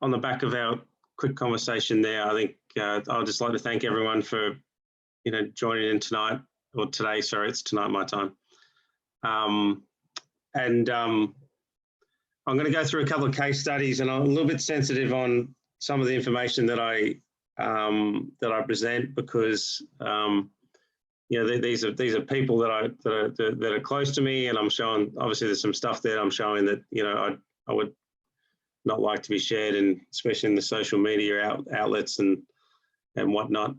on the back of our quick conversation there, I think I'd just like to thank everyone for, joining in tonight, or today, sorry, it's tonight my time. I'm going to go through a couple of case studies, and I'm a little bit sensitive on some of the information that I present, because these are people that are close to me, and I'm showing, obviously there's some stuff there I'm showing that I would not like to be shared, and especially in the social media outlets and whatnot.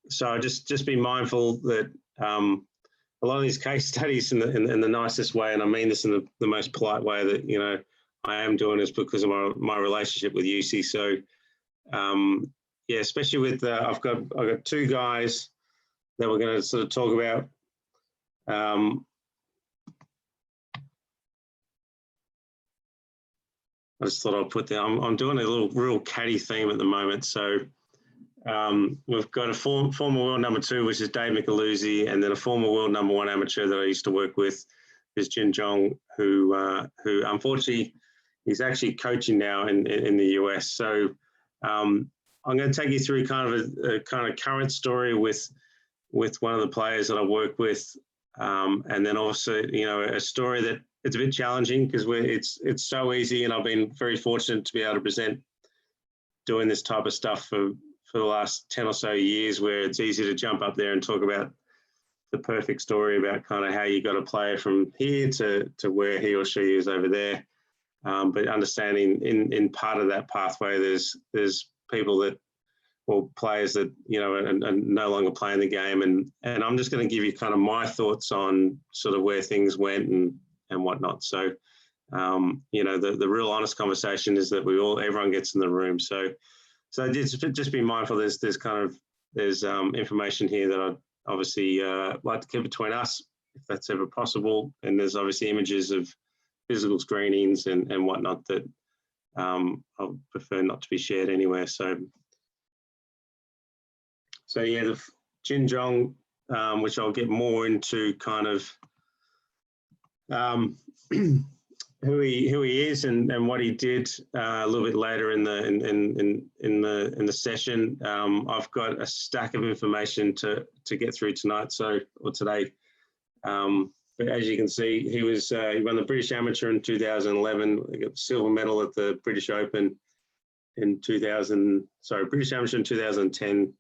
So just be mindful that a lot of these case studies in the nicest way, and I mean this in the most polite way that I am doing, is because of my relationship with UC. So yeah, especially with I've got two guys that we're going to sort of talk about. I just thought I'd put there. I'm doing a little real caddy theme at the moment. So we've got a former world number 2, which is Dave Micheluzzi, and then a former world number 1 amateur that I used to work with is Jin Zhong, who unfortunately is actually coaching now in the US. So I'm going to take you through kind of a current story with one of the players that I work with, and then also a story that it's a bit challenging because it's so easy, and I've been very fortunate to be able to present doing this type of stuff for the last 10 or so years, where it's easy to jump up there and talk about the perfect story about kind of how you got a player from here to where he or she is over there. But understanding in part of that pathway, there's people that, or players that, are no longer playing the game. And I'm just going to give you kind of my thoughts on sort of where things went and whatnot. So, the real honest conversation is that everyone gets in the room. So just be mindful. There's information here that I'd obviously like to keep between us, if that's ever possible. And there's obviously images of physical screenings and whatnot that I prefer not to be shared anywhere. So yeah, the Jin Zhong, which I'll get more into kind of who he is and what he did a little bit later in the session. I've got a stack of information to get through tonight, or today. But as you can see, he won the British Amateur in 2011. He got the silver medal at the British Open in British Amateur in 2010.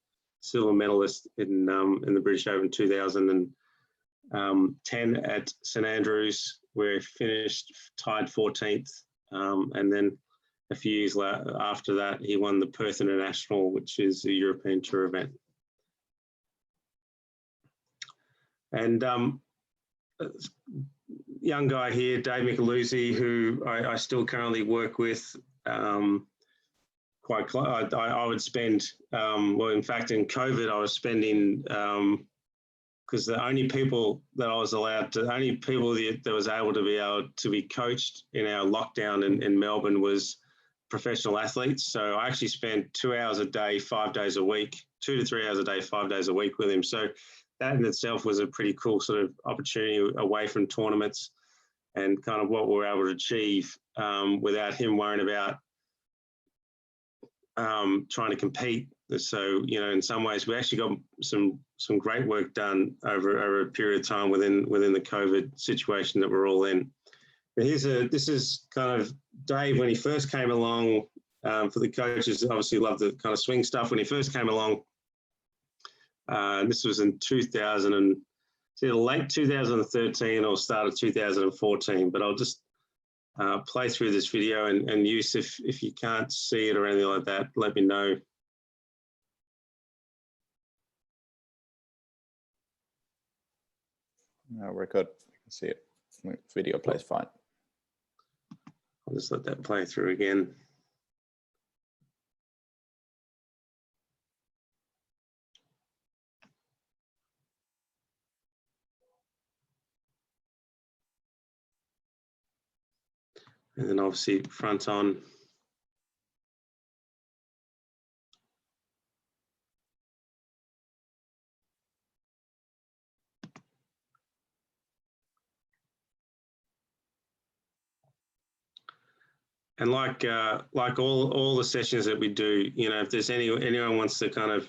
Silver medalist in the British Open 2010 at St Andrews, where he finished tied 14th. And then a few years after that, he won the Perth International, which is a European Tour event. And young guy here, Dave Micheluzzi, who I still currently work with quite close. I would spend, in fact, in COVID, I was spending, because the only people that I was allowed to, the only people that was able to be coached in our lockdown in Melbourne was professional athletes. So I actually spent 2 hours a day, 5 days a week, 2 to 3 hours a day, 5 days a week with him. So that in itself was a pretty cool sort of opportunity away from tournaments and kind of what we were able to achieve without him worrying about trying to compete. So, in some ways, we actually got some great work done over a period of time within the COVID situation that we're all in. But this is kind of Dave when he first came along. For the coaches, obviously love the kind of swing stuff. When he first came along, this was in late 2013 or start of 2014. But I'll just play through this video and use, if you can't see it or anything like that, let me know. No, we're good. You can see it. Video plays fine. I'll just let that play through again. And then obviously front on. like all the sessions that we do, you know, if there's anyone wants to kind of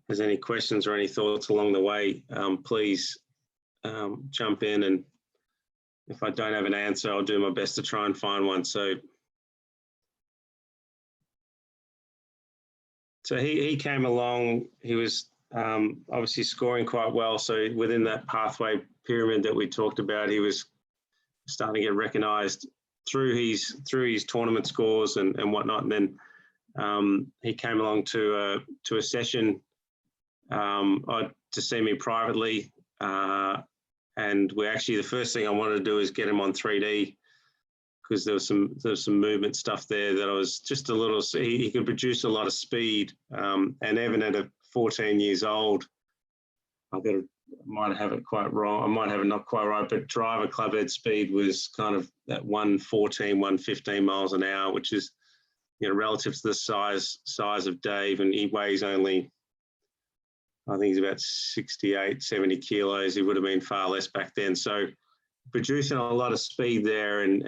has any questions or any thoughts along the way, please jump in, and if I don't have an answer, I'll do my best to try and find one. So he came along. He was obviously scoring quite well. So within that pathway pyramid that we talked about, he was starting to get recognised through his tournament scores and whatnot. And then he came along to a session to see me privately, and we actually, the first thing I wanted to do is get him on 3D, because there was some movement stuff there that I was just a little. He could produce a lot of speed, and even at 14 years old, I might have it quite wrong. I might have it not quite right, but driver club head speed was kind of that 114, 115 miles an hour, which is, you know, relative to the size of Dave, and he weighs only, I think he's about 68, 70 kilos. He would have been far less back then. So producing a lot of speed there and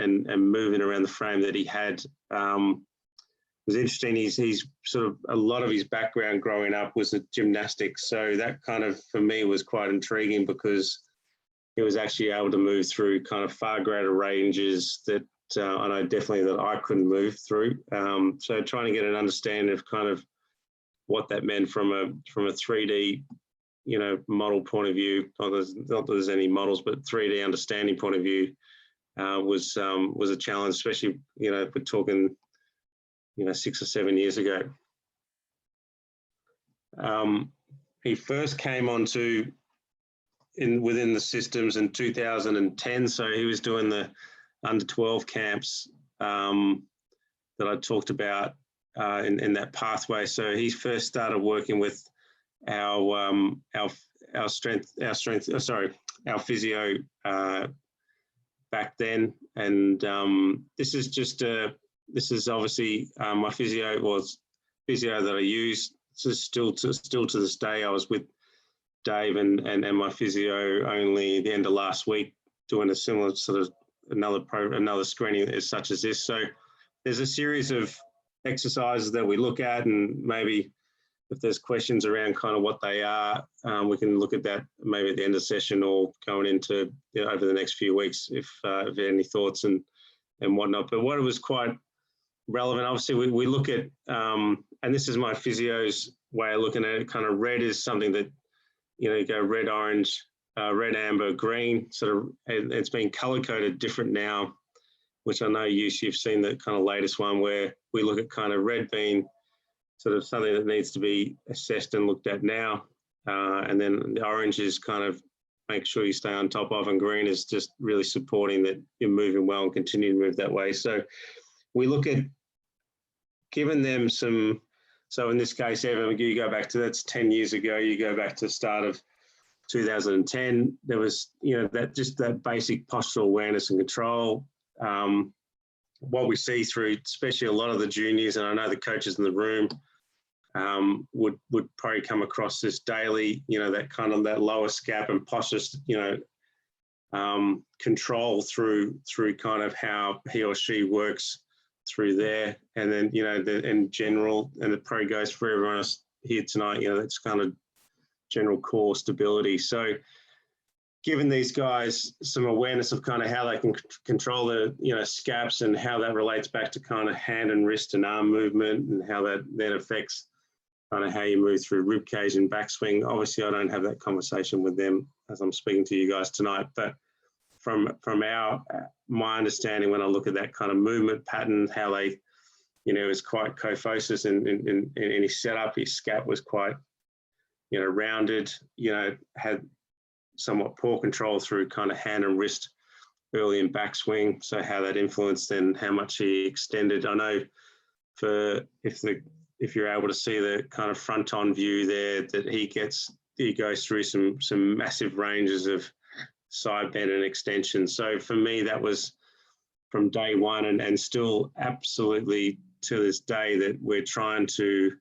moving around the frame that he had was interesting. He's sort of, a lot of his background growing up was at gymnastics. So that kind of, for me, was quite intriguing, because he was actually able to move through kind of far greater ranges that I know definitely that I couldn't move through. So trying to get an understanding of kind of what that meant from a 3D, you know, model point of view. Not that there's any models, but 3D understanding point of view was a challenge, especially, you know, we're talking, you know, 6 or 7 years ago. He first came onto within the systems in 2010. So he was doing the under 12 camps that I talked about in that pathway. So he first started working with our physio back then, and this is obviously my physio that I use. So still to this day, I was with Dave and my physio only the end of last week, doing a similar sort of another screening as such as this. So there's a series of exercises that we look at, and maybe if there's questions around kind of what they are, we can look at that maybe at the end of the session, or going into, you know, over the next few weeks, if any thoughts and whatnot. But what was quite relevant, obviously, we look at, and this is my physio's way of looking at it, kind of red is something that, you know, you go red, orange, red, amber, green, sort of, it's been color coded different now, which I know you've seen the kind of latest one, where we look at kind of red being sort of something that needs to be assessed and looked at now. And then the orange is kind of make sure you stay on top of, and green is just really supporting that you're moving well and continue to move that way. So we look at giving them some, so in this case, Evan, you go back to, that's 10 years ago, you go back to the start of 2010, there was, you know, that just that basic postural awareness and control. What we see through, especially a lot of the juniors, and I know the coaches in the room would probably come across this daily, you know, that kind of that lower scap and posture, you know, control through kind of how he or she works through there. And then, you know, in general, and it probably goes for everyone else here tonight, you know, that's kind of general core stability. So giving these guys some awareness of kind of how they can control the, you know, scaps, and how that relates back to kind of hand and wrist and arm movement, and how that then affects kind of how you move through rib cage and backswing. Obviously, I don't have that conversation with them as I'm speaking to you guys tonight, but from my understanding, when I look at that kind of movement pattern, how they, you know, is quite kyphosis in his setup. His scap was quite, you know, rounded, you know, had somewhat poor control through kind of hand and wrist early in backswing. So how that influenced then how much he extended. I know if you're able to see the kind of front on view there, that he goes through some massive ranges of side bend and extension. So for me, that was from day one, and still absolutely to this day, that we're trying to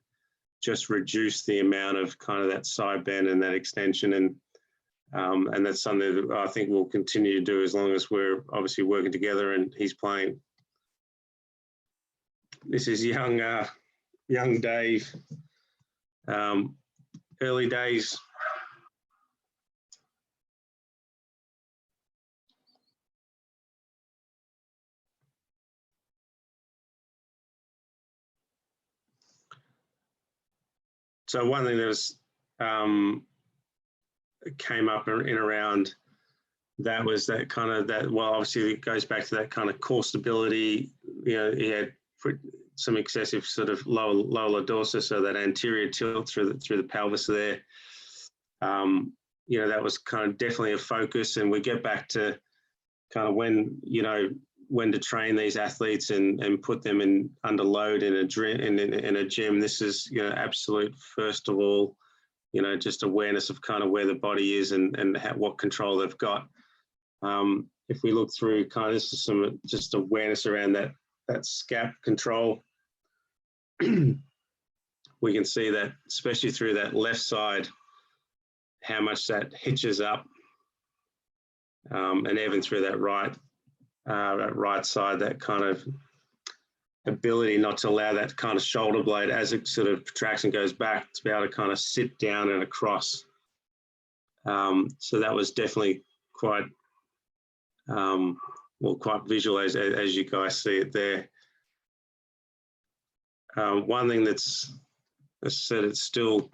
just reduce the amount of kind of that side bend and that extension. And that's something that I think we'll continue to do as long as we're obviously working together and he's playing. this is young Dave, early days. So one thing that was came up in around that was that kind of that. Well, obviously it goes back to that kind of core stability. You know, he had some excessive sort of lower lordosis, so that anterior tilt through the pelvis there. You know, that was kind of definitely a focus, and we get back to kind of when to train these athletes and put them in under load in a gym. This is, you know, absolute, first of all, you know, just awareness of kind of where the body is and what control they've got. If we look through kind of, this is some just awareness around that scap control. We can see that, especially through that left side, how much that hitches up, and even through that right side, that kind of ability not to allow that kind of shoulder blade as it sort of protracts and goes back to be able to kind of sit down and across. So that was definitely quite quite visual as you guys see it there. One thing that's, as I said, it's still,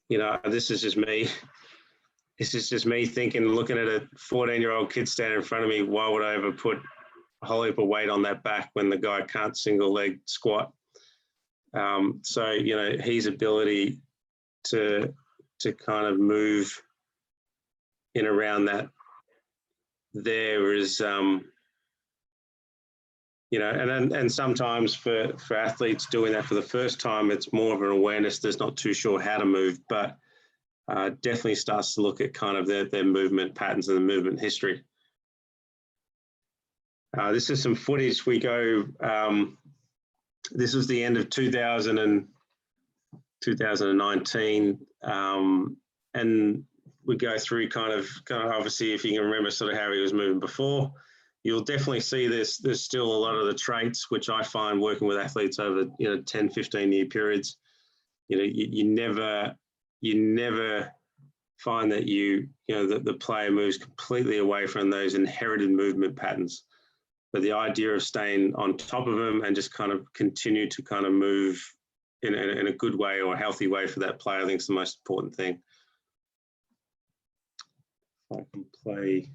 you know, this is just me. This is just me thinking, looking at a 14-year-old kid standing in front of me, why would I ever put a whole heap of weight on that back when the guy can't single leg squat? So, you know, his ability to kind of move in around that there is, you know, and sometimes for athletes doing that for the first time, it's more of an awareness. They're not too sure how to move, but definitely starts to look at kind of their movement patterns and the movement history. This is some footage. We go, this was the end of 2019, and we go through kind of obviously, if you can remember sort of how he was moving before, you'll definitely see there's still a lot of the traits, which I find working with athletes over, you know, 10, 15-year periods, you know, you never find that the player moves completely away from those inherited movement patterns. But the idea of staying on top of them and just kind of continue to kind of move in a good way or a healthy way for that player, I think is the most important thing. If I can play.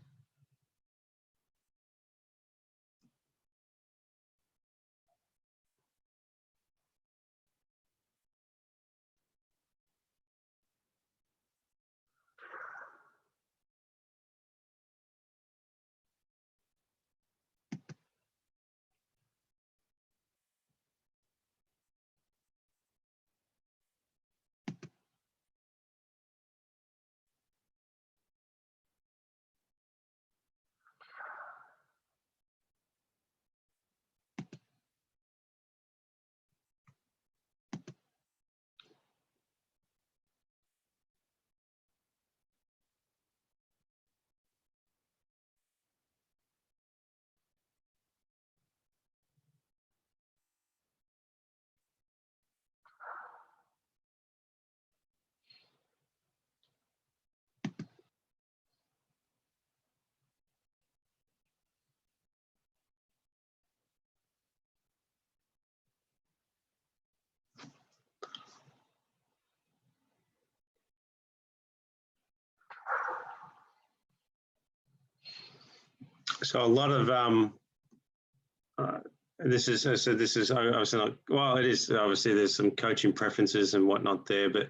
So a lot of this is, as I said, this is obviously not, well, it is obviously there's some coaching preferences and whatnot there, but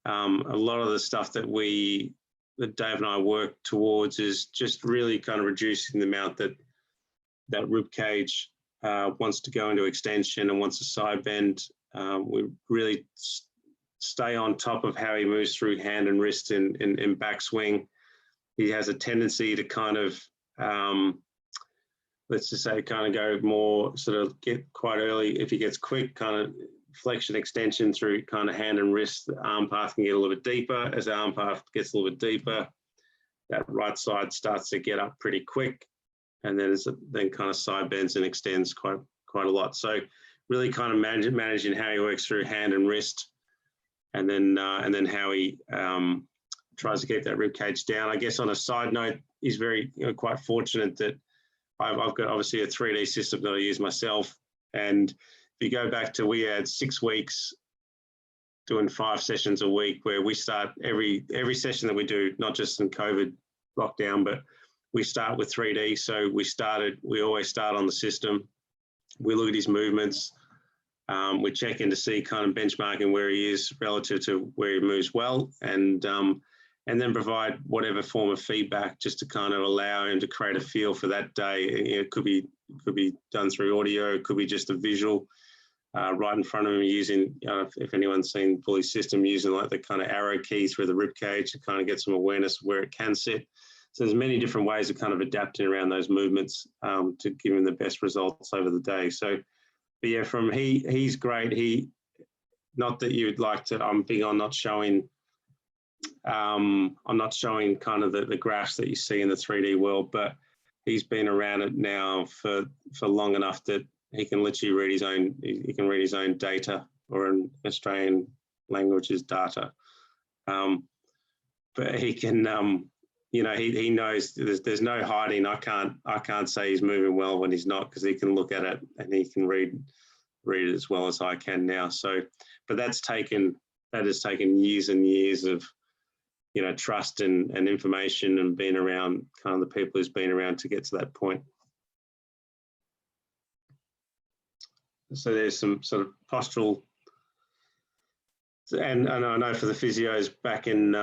a lot of the stuff that Dave and I work towards is just really kind of reducing the amount that rib cage wants to go into extension and wants a side bend. We really stay on top of how he moves through hand and wrist in backswing. He has a tendency to kind of, let's just say, kind of go more, sort of get quite early. If he gets quick, kind of flexion extension through kind of hand and wrist, the arm path can get a little bit deeper. As the arm path gets a little bit deeper, that right side starts to get up pretty quick. and then kind of side bends and extends quite a lot. So really kind of managing how he works through hand and wrist, and then how he tries to keep that rib cage down. I guess on a side note, he's very quite fortunate that I've got obviously a 3D system that I use myself. And if you go back to, we had 6 weeks doing 5 sessions a week, where we start every session that we do, not just in COVID lockdown, but we start with 3D. So we always start on the system. We look at his movements. We check in to see kind of benchmarking where he is relative to where he moves well, and then provide whatever form of feedback just to kind of allow him to create a feel for that day. It could be done through audio, it could be just a visual right in front of him, using, if anyone's seen Bully's system, using like the kind of arrow key through the rib cage to kind of get some awareness of where it can sit. So there's many different ways of kind of adapting around those movements to give him the best results over the day. So, but yeah, he's great. Not that you'd like to, I'm big on not showing, I'm not showing kind of the graphs that you see in the 3D world, but he's been around it now for long enough that he can literally read his own data, or in Australian language is data. But he can, he knows there's no hiding. I can't say he's moving well when he's not, because he can look at it and he can read it as well as I can now. So, but that has taken years and years of, trust and information, and being around kind of the people who's been around to get to that point. So there's some sort of postural, and I know for the physios back in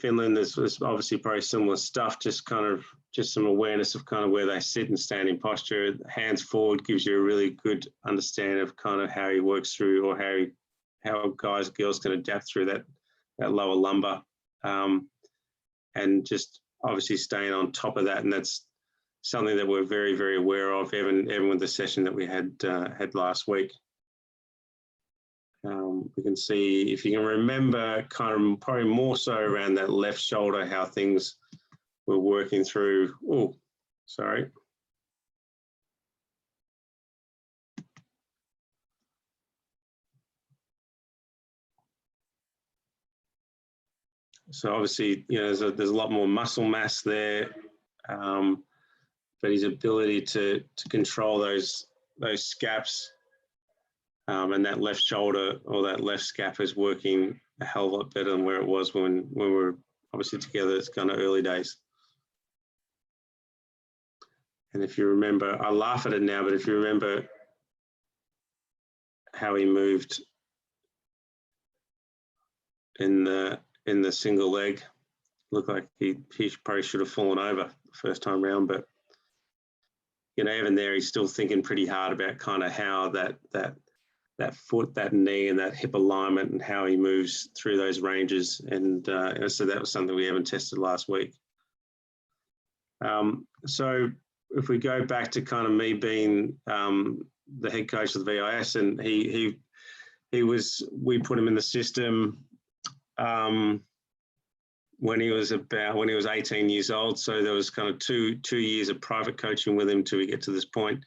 Finland, there's obviously probably similar stuff, just some awareness of kind of where they sit and stand in posture. Hands forward gives you a really good understanding of kind of how he works through, or how guys, girls can adapt through that lower lumbar, and just obviously staying on top of that. And that's something that we're very, very aware of, even with the session that we had last week. We can see, if you can remember, kind of probably more so around that left shoulder, how things were working through. Oh, sorry. So obviously, there's a lot more muscle mass there, but his ability to control those scaps, and that left shoulder or that left scap is working a hell of a lot better than where it was when we were obviously together. It's kind of early days. And if you remember, I laugh at it now, but if you remember how he moved in the single leg, looked like he probably should have fallen over the first time round, but even there, he's still thinking pretty hard about kind of how that foot, that knee, and that hip alignment, and how he moves through those ranges. And so that was something we haven't tested last week. So if we go back to kind of me being the head coach of the VIS, and we put him in the system when he was 18 years old. So there was kind of two years of private coaching with him till we get to this point.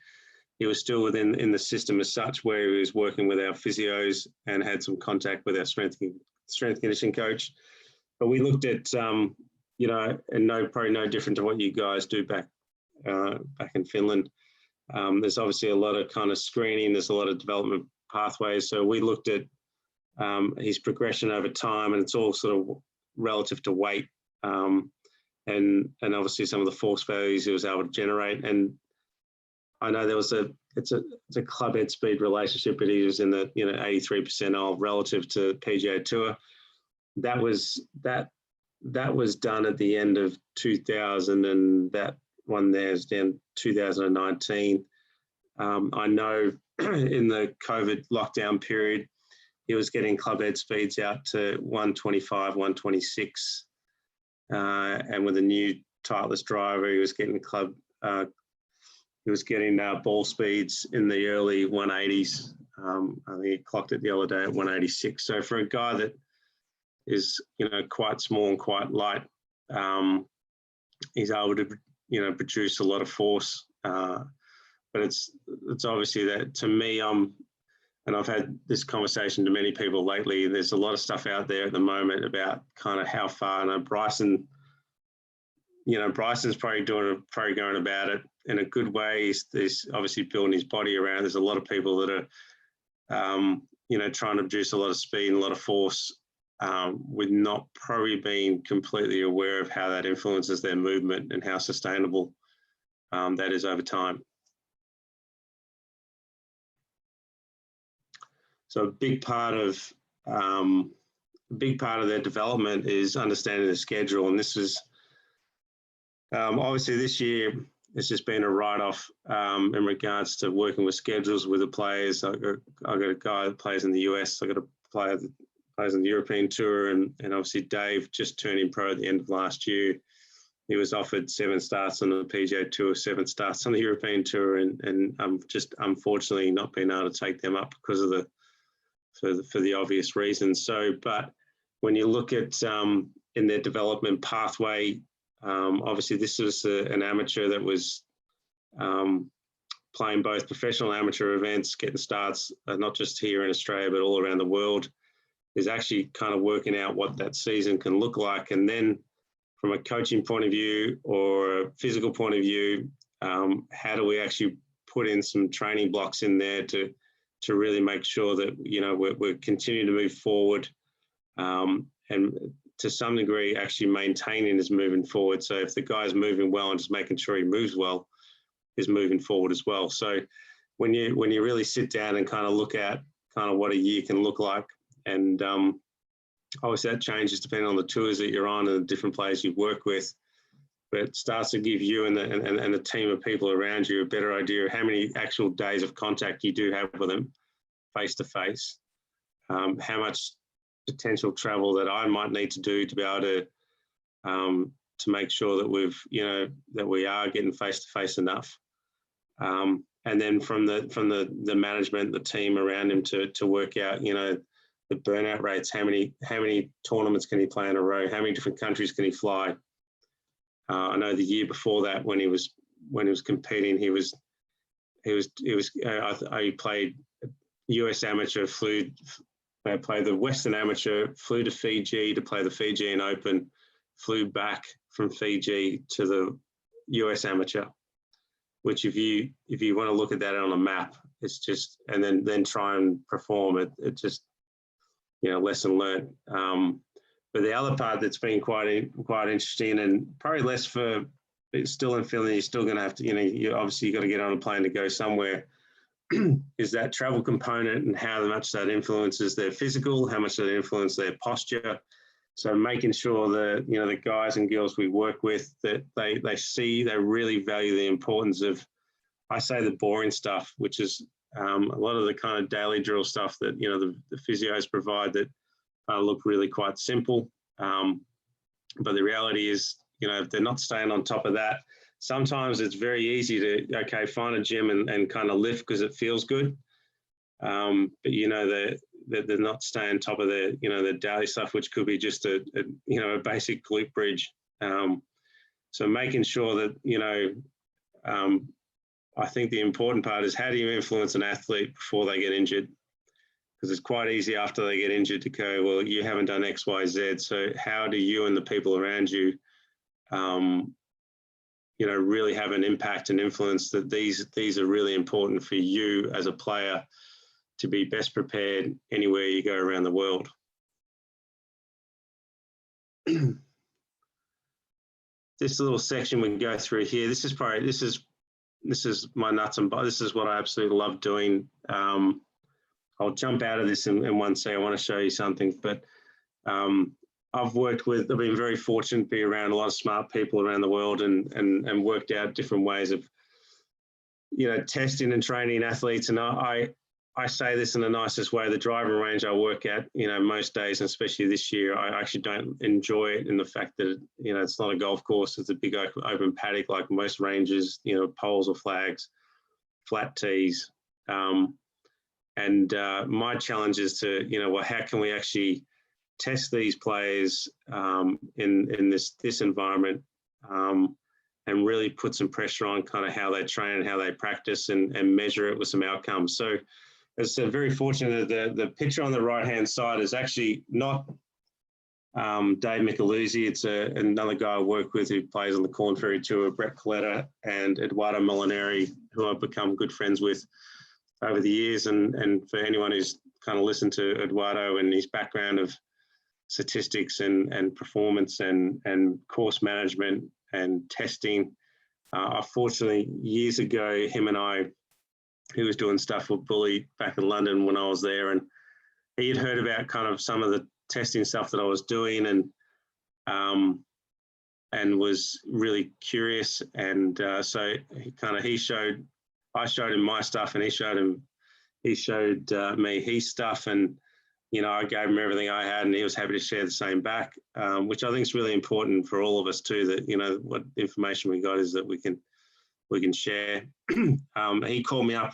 He was still in the system as such, where he was working with our physios and had some contact with our strength conditioning coach. But we looked at, and probably no different to what you guys do back in Finland. There's obviously a lot of kind of screening. There's a lot of development pathways. So we looked at his progression over time, and it's all sort of relative to weight, and obviously some of the force values he was able to generate. And I know there was it's a club head speed relationship, but he was in the 83% relative to PGA Tour. That was done at the end of 2000, and that one there is down 2019. I know in the COVID lockdown period, he was getting club head speeds out to 125, 126, and with a new Titleist driver, he was getting ball speeds in the early 180s. I think he clocked it the other day at 186. So for a guy that is quite small and quite light, he's able to produce a lot of force. But it's obviously that, to me, and I've had this conversation to many people lately, there's a lot of stuff out there at the moment about kind of how far. And Bryson's probably going about it in a good way. He's obviously building his body around. There's a lot of people that are, trying to produce a lot of speed and a lot of force, with not probably being completely aware of how that influences their movement and how sustainable that is over time. So a big part of their development is understanding the schedule, and this is obviously this year it's just been a write-off in regards to working with schedules with the players. I've got a guy that plays in the US. I've got a player that plays on the European Tour, and obviously Dave just turned in pro at the end of last year. He was offered 7 starts on the PGA Tour, 7 starts on the European Tour, and just unfortunately not been able to take them up because of for the obvious reasons. So, but when you look at in their development pathway, obviously this was an amateur that was playing both professional and amateur events, getting starts not just here in Australia but all around the world, is actually kind of working out what that season can look like. And then from a coaching point of view or a physical point of view, how do we actually put in some training blocks in there to really make sure that we're continuing to move forward, and to some degree actually maintaining his moving forward. So if the guy's moving well and just making sure he moves well, is moving forward as well. So when you really sit down and kind of look at kind of what a year can look like, and obviously that changes depending on the tours that you're on and the different players you work with, but it starts to give you and the team of people around you a better idea of how many actual days of contact you do have with them face to face, how much potential travel that I might need to do to be able to make sure that that we are getting face to face enough, and then from the management, the team around him to work out the burnout rates, how many tournaments can he play in a row, how many different countries can he fly. I know the year before that, when he was competing, he played US amateur, played the Western Amateur, flew to Fiji to play the Fijian Open, flew back from Fiji to the US Amateur, which if you want to look at that on a map, it's just, and then try and perform it, it just, lesson learned. But the other part that's been quite interesting, and probably less for, it's still in Finland, you're still going to have to, you obviously got to get on a plane to go somewhere, is that travel component and how much that influences their physical, how much that influences their posture. So making sure that, the guys and girls we work with, that they really value the importance of, I say, the boring stuff, which is a lot of the kind of daily drill stuff that, the physios provide that look really quite simple. But the reality is, if they're not staying on top of that, sometimes it's very easy to, find a gym and kind of lift because it feels good. But, they're not staying on top of their daily stuff, which could be just a basic glute bridge. So making sure that, I think the important part is, how do you influence an athlete before they get injured? Because it's quite easy after they get injured to go, well, you haven't done X, Y, Z. So how do you and the people around you, really have an impact and influence that these are really important for you as a player to be best prepared anywhere you go around the world. This little section we can go through here, this is my nuts and bolts. This is what I absolutely love doing. I'll jump out of this in one second. I want to show you something, but I've been very fortunate to be around a lot of smart people around the world and worked out different ways of, testing and training athletes. And I say this in the nicest way, the driving range I work at, most days, and especially this year, I actually don't enjoy it in the fact that, it's not a golf course. It's a big open paddock like most ranges, poles or flags, flat tees. And my challenge is to, how can we actually test these players in this environment, and really put some pressure on kind of how they train and how they practice and measure it with some outcomes. So it's very fortunate that the picture on the right-hand side is actually not Dave Micheluzzi. It's another guy I work with who plays on the Corn Ferry Tour, Brett Coletta and Eduardo Molinari, who I've become good friends with over the years. And for anyone who's kind of listened to Eduardo and his background of statistics and performance and course management and testing, fortunately, years ago, him and I, he was doing stuff with Bully back in London when I was there, and he had heard about kind of some of the testing stuff that I was doing, and was really curious. And so I showed him my stuff, and he showed me his stuff, and I gave him everything I had, and he was happy to share the same back, which I think is really important for all of us too. That what information we got is that we can share. He called me up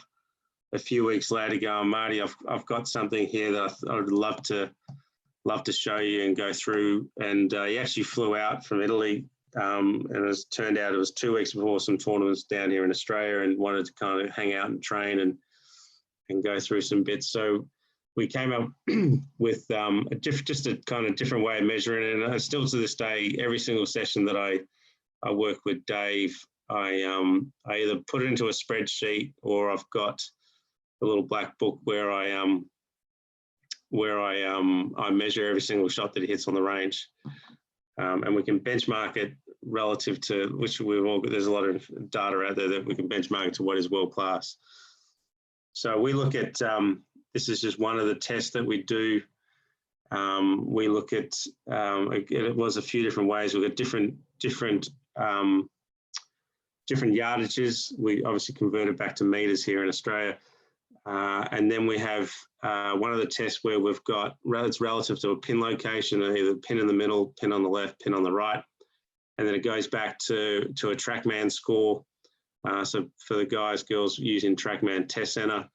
a few weeks later, going, "Marty, I've got something here that I would love to show you and go through." And he actually flew out from Italy, and turned out it was 2 weeks before some tournaments down here in Australia, and wanted to kind of hang out and train and go through some bits. So we came up with just a kind of different way of measuring it. And still to this day, every single session that I work with Dave, I either put it into a spreadsheet, or I've got a little black book where I measure every single shot that he hits on the range, and we can benchmark it relative to which there's a lot of data out there that we can benchmark to what is world class. So we look at this is just one of the tests that we do. We look at it was a few different ways. We've got different yardages. We obviously converted back to meters here in Australia. And then we have one of the tests where we've got, it's relative to a pin location, either pin in the middle, pin on the left, pin on the right. And then it goes back to a TrackMan score. So for the guys, girls using TrackMan Test Center,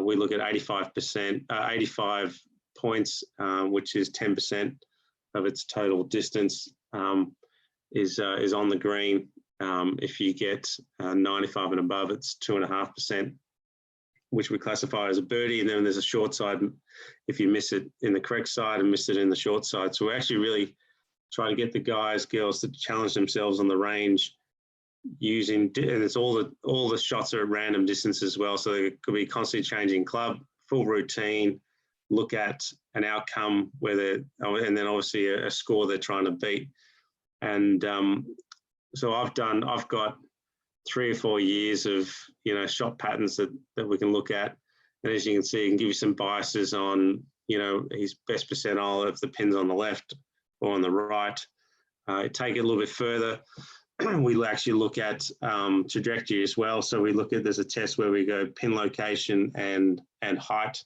we look at 85 points, which is 10% of its total distance, is on the green. If you get 95 and above, it's 2.5%. which we classify as a birdie, and then there's a short side if you miss it in the correct side and miss it in the short side. So we're actually really trying to get the guys, girls to challenge themselves on the range using, and it's all the shots are at random distance as well. So it could be constantly changing club, full routine, look at an outcome where and then obviously a score they're trying to beat. And so I've got 3 or 4 years of, shot patterns that we can look at. And as you can see, it can give you some biases on, his best percentile if the pin's on the left or on the right. Take it a little bit further. We actually look at trajectory as well. So we look at, there's a test where we go pin location and height.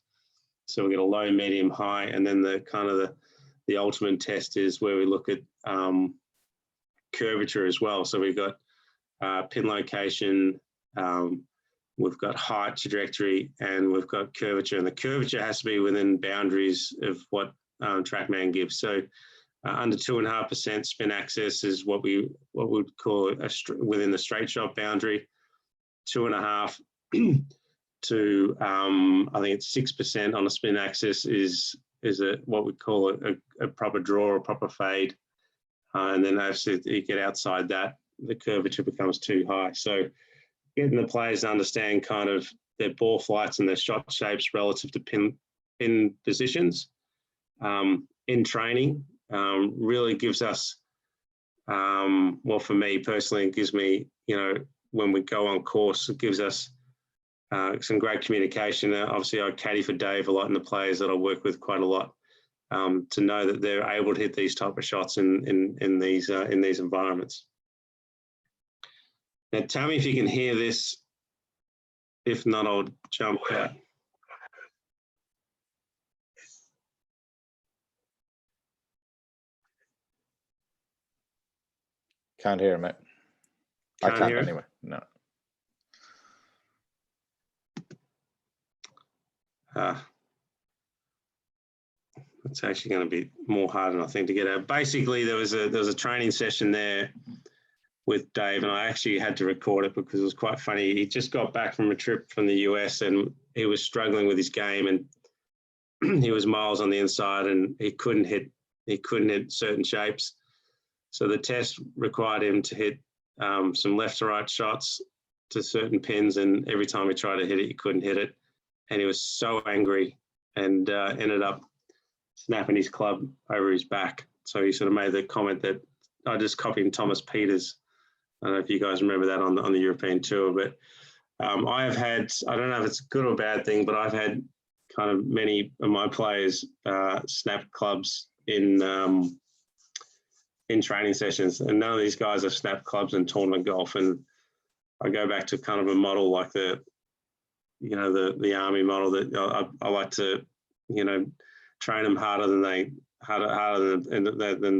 So we get a low, medium, high, and then the ultimate test is where we look at curvature as well. So we've got pin location, we've got height, trajectory, and we've got curvature. And the curvature has to be within boundaries of what TrackMan gives. So under 2.5% spin axis is what we would call within the straight shot boundary. 2.5 to I think it's 6% on a spin axis is what we call a proper draw or proper fade. And then obviously you get outside that, the curvature becomes too high. So getting the players to understand kind of their ball flights and their shot shapes relative to pin positions in training really gives us, well, for me personally, it gives me, when we go on course, it gives us some great communication. Obviously, I caddy for Dave a lot and the players that I work with quite a lot, to know that they're able to hit these type of shots in these environments. Now, tell me if you can hear this. If not, I'll jump out. Can't hear, mate. I can't anyway. No. It's actually going to be more harder, I think, to get out. Basically, there was a training session there with Dave, and I actually had to record it because it was quite funny. He just got back from a trip from the US and he was struggling with his game, and he was miles on the inside and he couldn't hit certain shapes. So the test required him to hit some left to right shots to certain pins, and every time he tried to hit it, he couldn't hit it. And he was so angry and ended up snapping his club over his back. So he sort of made the comment that I just copied Thomas Pieters. I don't know if you guys remember that on the European tour, but I have had, I don't know if it's a good or bad thing, but I've had kind of many of my players snap clubs in training sessions, and none of these guys have snapped clubs in tournament golf. And I go back to kind of a model like the army model that I like to, train them harder than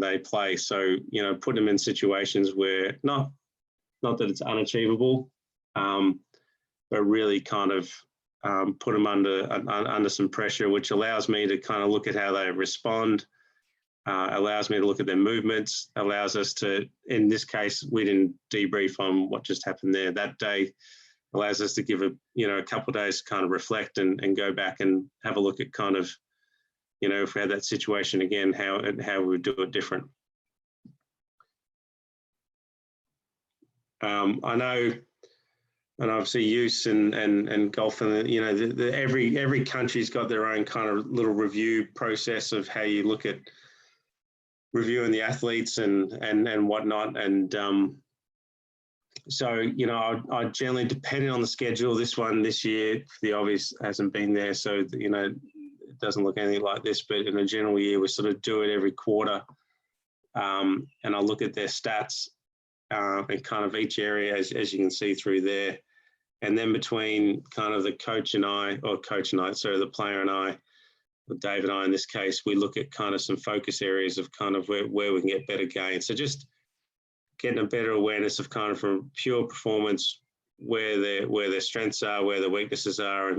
they play. So, put them in situations where not that it's unachievable, but really kind of put them under some pressure, which allows me to kind of look at how they respond, allows me to look at their movements, allows us to, in this case, we didn't debrief on what just happened there that day, allows us to give a couple of days to kind of reflect and go back and have a look at kind of, if we had that situation again, how we would do it different. I know, and obviously use and golf, and every country's got their own kind of little review process of how you look at reviewing the athletes and whatnot. And so, I generally, depending on the schedule, this year, the obvious hasn't been there. So, it doesn't look anything like this, but in a general year, we sort of do it every quarter. And I look at their stats and kind of each area, as you can see through there. And then between kind of the player and I, or Dave and I in this case, we look at kind of some focus areas of kind of where we can get better gain. So just getting a better awareness of kind of from pure performance, where their strengths are, where their weaknesses are,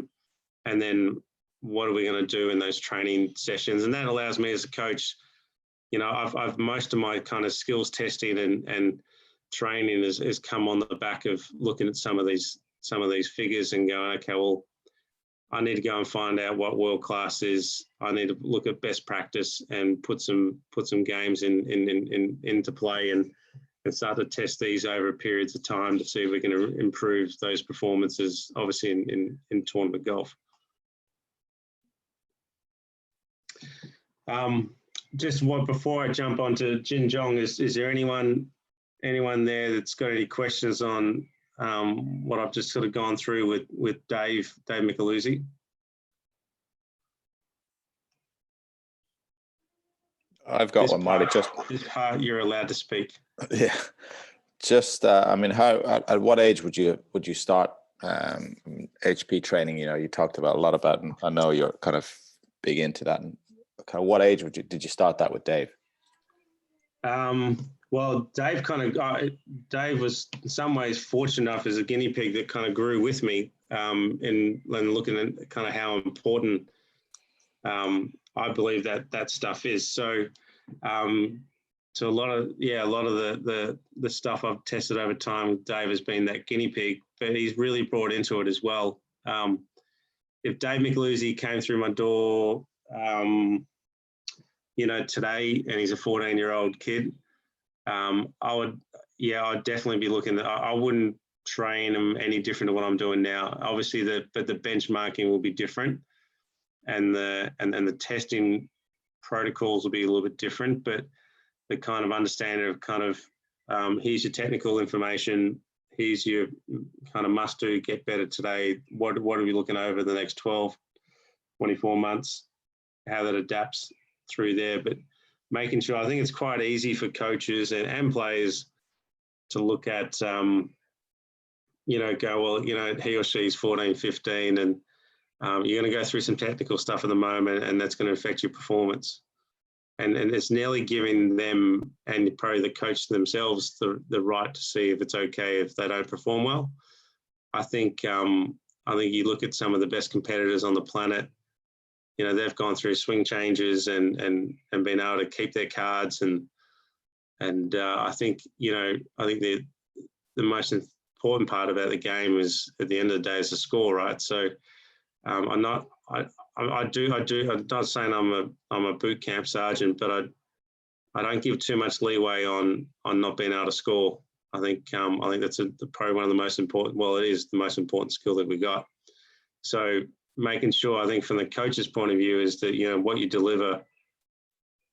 and then what are we going to do in those training sessions. And that allows me as a coach, I've most of my kind of skills testing and training has come on the back of looking at some of these figures and going, okay, well, I need to go and find out what world class is. I need to look at best practice and put some games into play and start to test these over periods of time to see if we can improve those performances, obviously in tournament golf. Before I jump on to Jin Jong, is there anyone there that's got any questions on what I've just sort of gone through with Dave Micheluzzi? I've got one, Marty. This part you're allowed to speak. Yeah. Just, at what age would you start HP training? You talked about a lot about, and I know you're kind of big into that. And kind of what age did you start that with Dave? Well, Dave was in some ways fortunate enough as a guinea pig that kind of grew with me in looking at kind of how important I believe that stuff is. So, so a lot of the stuff I've tested over time, Dave has been that guinea pig, but he's really brought into it as well. If Dave Micheluzzi came through my door, today, and he's a 14-year-old kid, I'd definitely be looking. I wouldn't train him any different to what I'm doing now. Obviously, but the benchmarking will be different, and the testing protocols will be a little bit different. But the kind of understanding of kind of here's your technical information, here's your kind of must do, get better today. What are we looking over the next 12, 24 months? How that adapts through there, but making sure, I think it's quite easy for coaches and players to look at, go, well, he or she's 14, 15, and you're going to go through some technical stuff at the moment, and that's going to affect your performance. And it's nearly giving them, and probably the coach themselves, the right to see if it's okay if they don't perform well. I think you look at some of the best competitors on the planet, they've gone through swing changes and been able to keep their cards, and I think the most important part about the game is at the end of the day is the score, right? So I'm not saying I'm a boot camp sergeant, but I don't give too much leeway on not being able to score. I think that's probably one of the most important. Well, it is the most important skill that we got. So making sure, I think from the coach's point of view, is that what you deliver,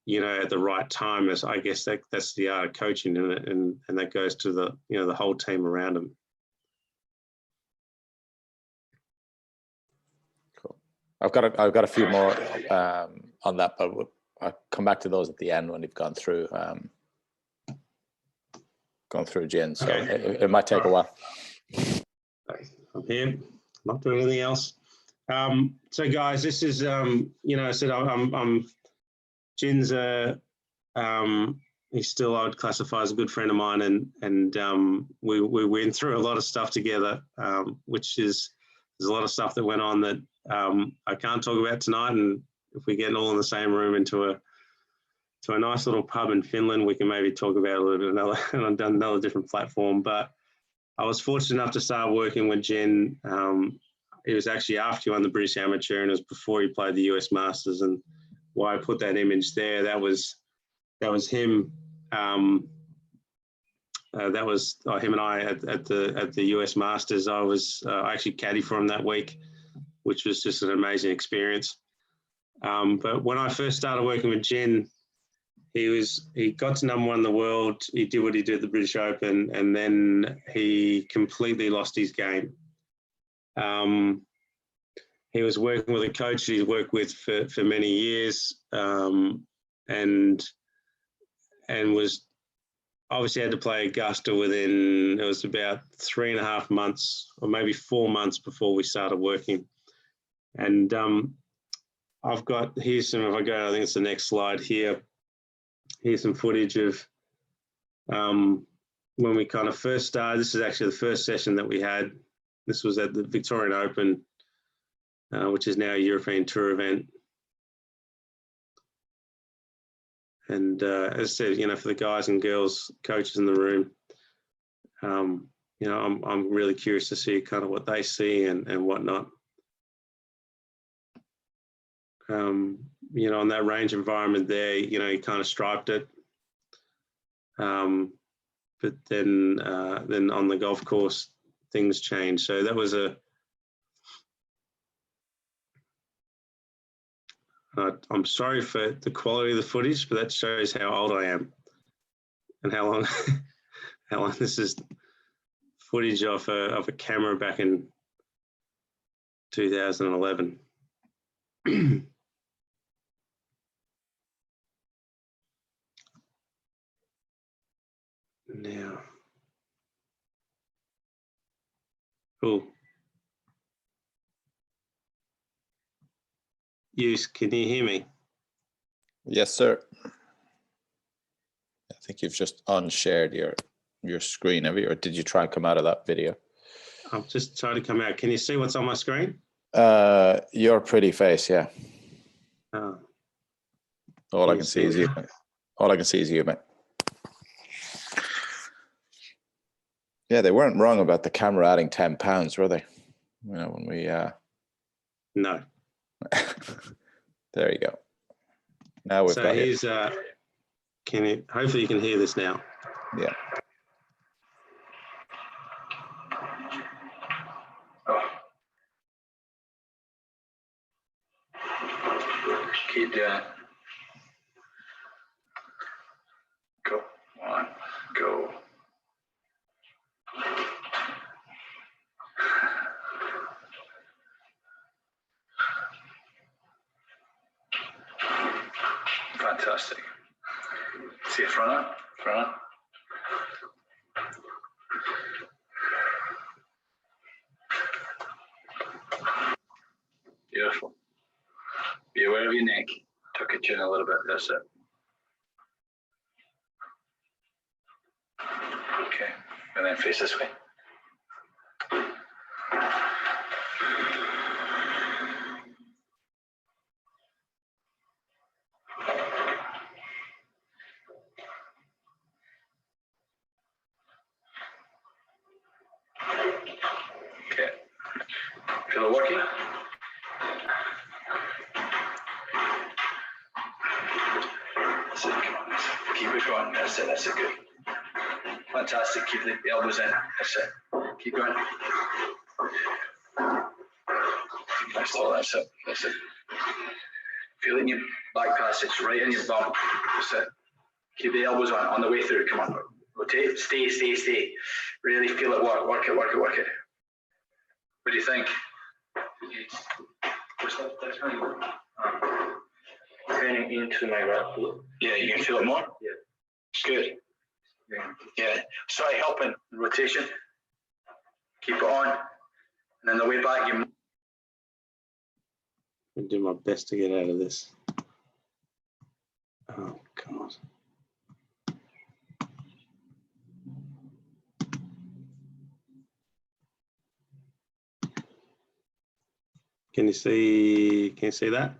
at the right time. Is, I guess that's the art of coaching, and that goes to the the whole team around them. Cool. I've got a few more on that, but I'll come back to those at the end when you've gone through gin. So okay. it might take a while. I'm here, not doing anything else. So guys, this is I said I'm Jin's he's still, I would classify as a good friend of mine, and we went through a lot of stuff together, which is, there's a lot of stuff that went on that I can't talk about tonight, and if we get all in the same room into a nice little pub in Finland, we can maybe talk about a little bit another different platform. But I was fortunate enough to start working with Jin. It was actually after he won the British Amateur, and it was before he played the US Masters. And why I put that image there, that was him. That was him and I at the US Masters. I was actually caddy for him that week, which was just an amazing experience. But when I first started working with Jin, he got to #1 in the world. He did what he did at the British Open, and then he completely lost his game. He was working with a coach he'd worked with for many years, and was obviously had to play Augusta within, it was about 3.5 months or maybe 4 months before we started working. And I've got, here's some, if I go, I think it's the next slide here. Here's some footage of when we kind of first started. This is actually the first session that we had. This was at the Victorian Open, which is now a European Tour event. And as I said, for the guys and girls, coaches in the room, I'm really curious to see kind of what they see and whatnot. On that range environment there, you kind of striped it. But then on the golf course, things changed. So that was I'm sorry for the quality of the footage, but that shows how old I am and how long this is footage of a camera back in 2011. Now, cool. Can you hear me? Yes, sir. I think you've just unshared your screen, have you? Or did you try and come out of that video? I'm just trying to come out. Can you see what's on my screen? Your pretty face, yeah. Oh. All I can see is you. All I can see is you, mate. Yeah, they weren't wrong about the camera adding 10 pounds, were they? When we No. There you go. Now we've got here's hopefully you can hear this now. Yeah. Keep doing it. Go. 1, go. Fantastic. See it front up, front up. Beautiful. Be aware of your neck. Tuck your chin a little bit. That's it. Okay. And then face this way. That's it, come on. Keep it going. That's it, good. Fantastic, keep the elbows in. That's it. Keep going. That's all, that's it. Feel it in your back passage, right in your bum. That's it. Keep the elbows on the way through. Come on. Rotate. Stay. Really feel it work. Work it. What do you think? Turning into my right foot. Yeah, you can feel it more? Yeah. Good. Yeah. Sorry, helping. Rotation. Keep it on. And then the way back, you. I'll do my best to get out of this. Oh, God. Can you see that?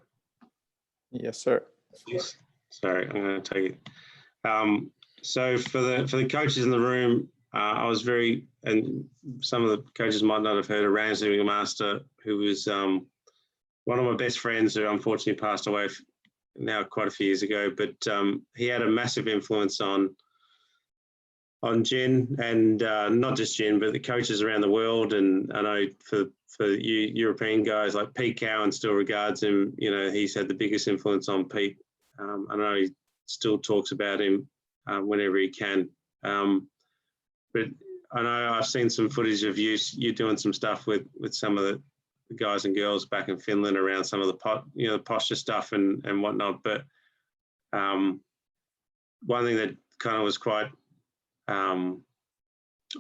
Yes, sir. Yes. Sorry, I'm going to take it. So for the coaches in the room, I was and some of the coaches might not have heard of Ramsey McMaster, who was one of my best friends who unfortunately passed away now quite a few years ago, but he had a massive influence on Jin, and not just Jin, but the coaches around the world. And I know for you European guys, like Pete Cowan still regards him, he's had the biggest influence on Pete. I know he still talks about him whenever he can. But I know I've seen some footage of you doing some stuff with some of the guys and girls back in Finland around some of the posture stuff and whatnot. But one thing that kind of was quite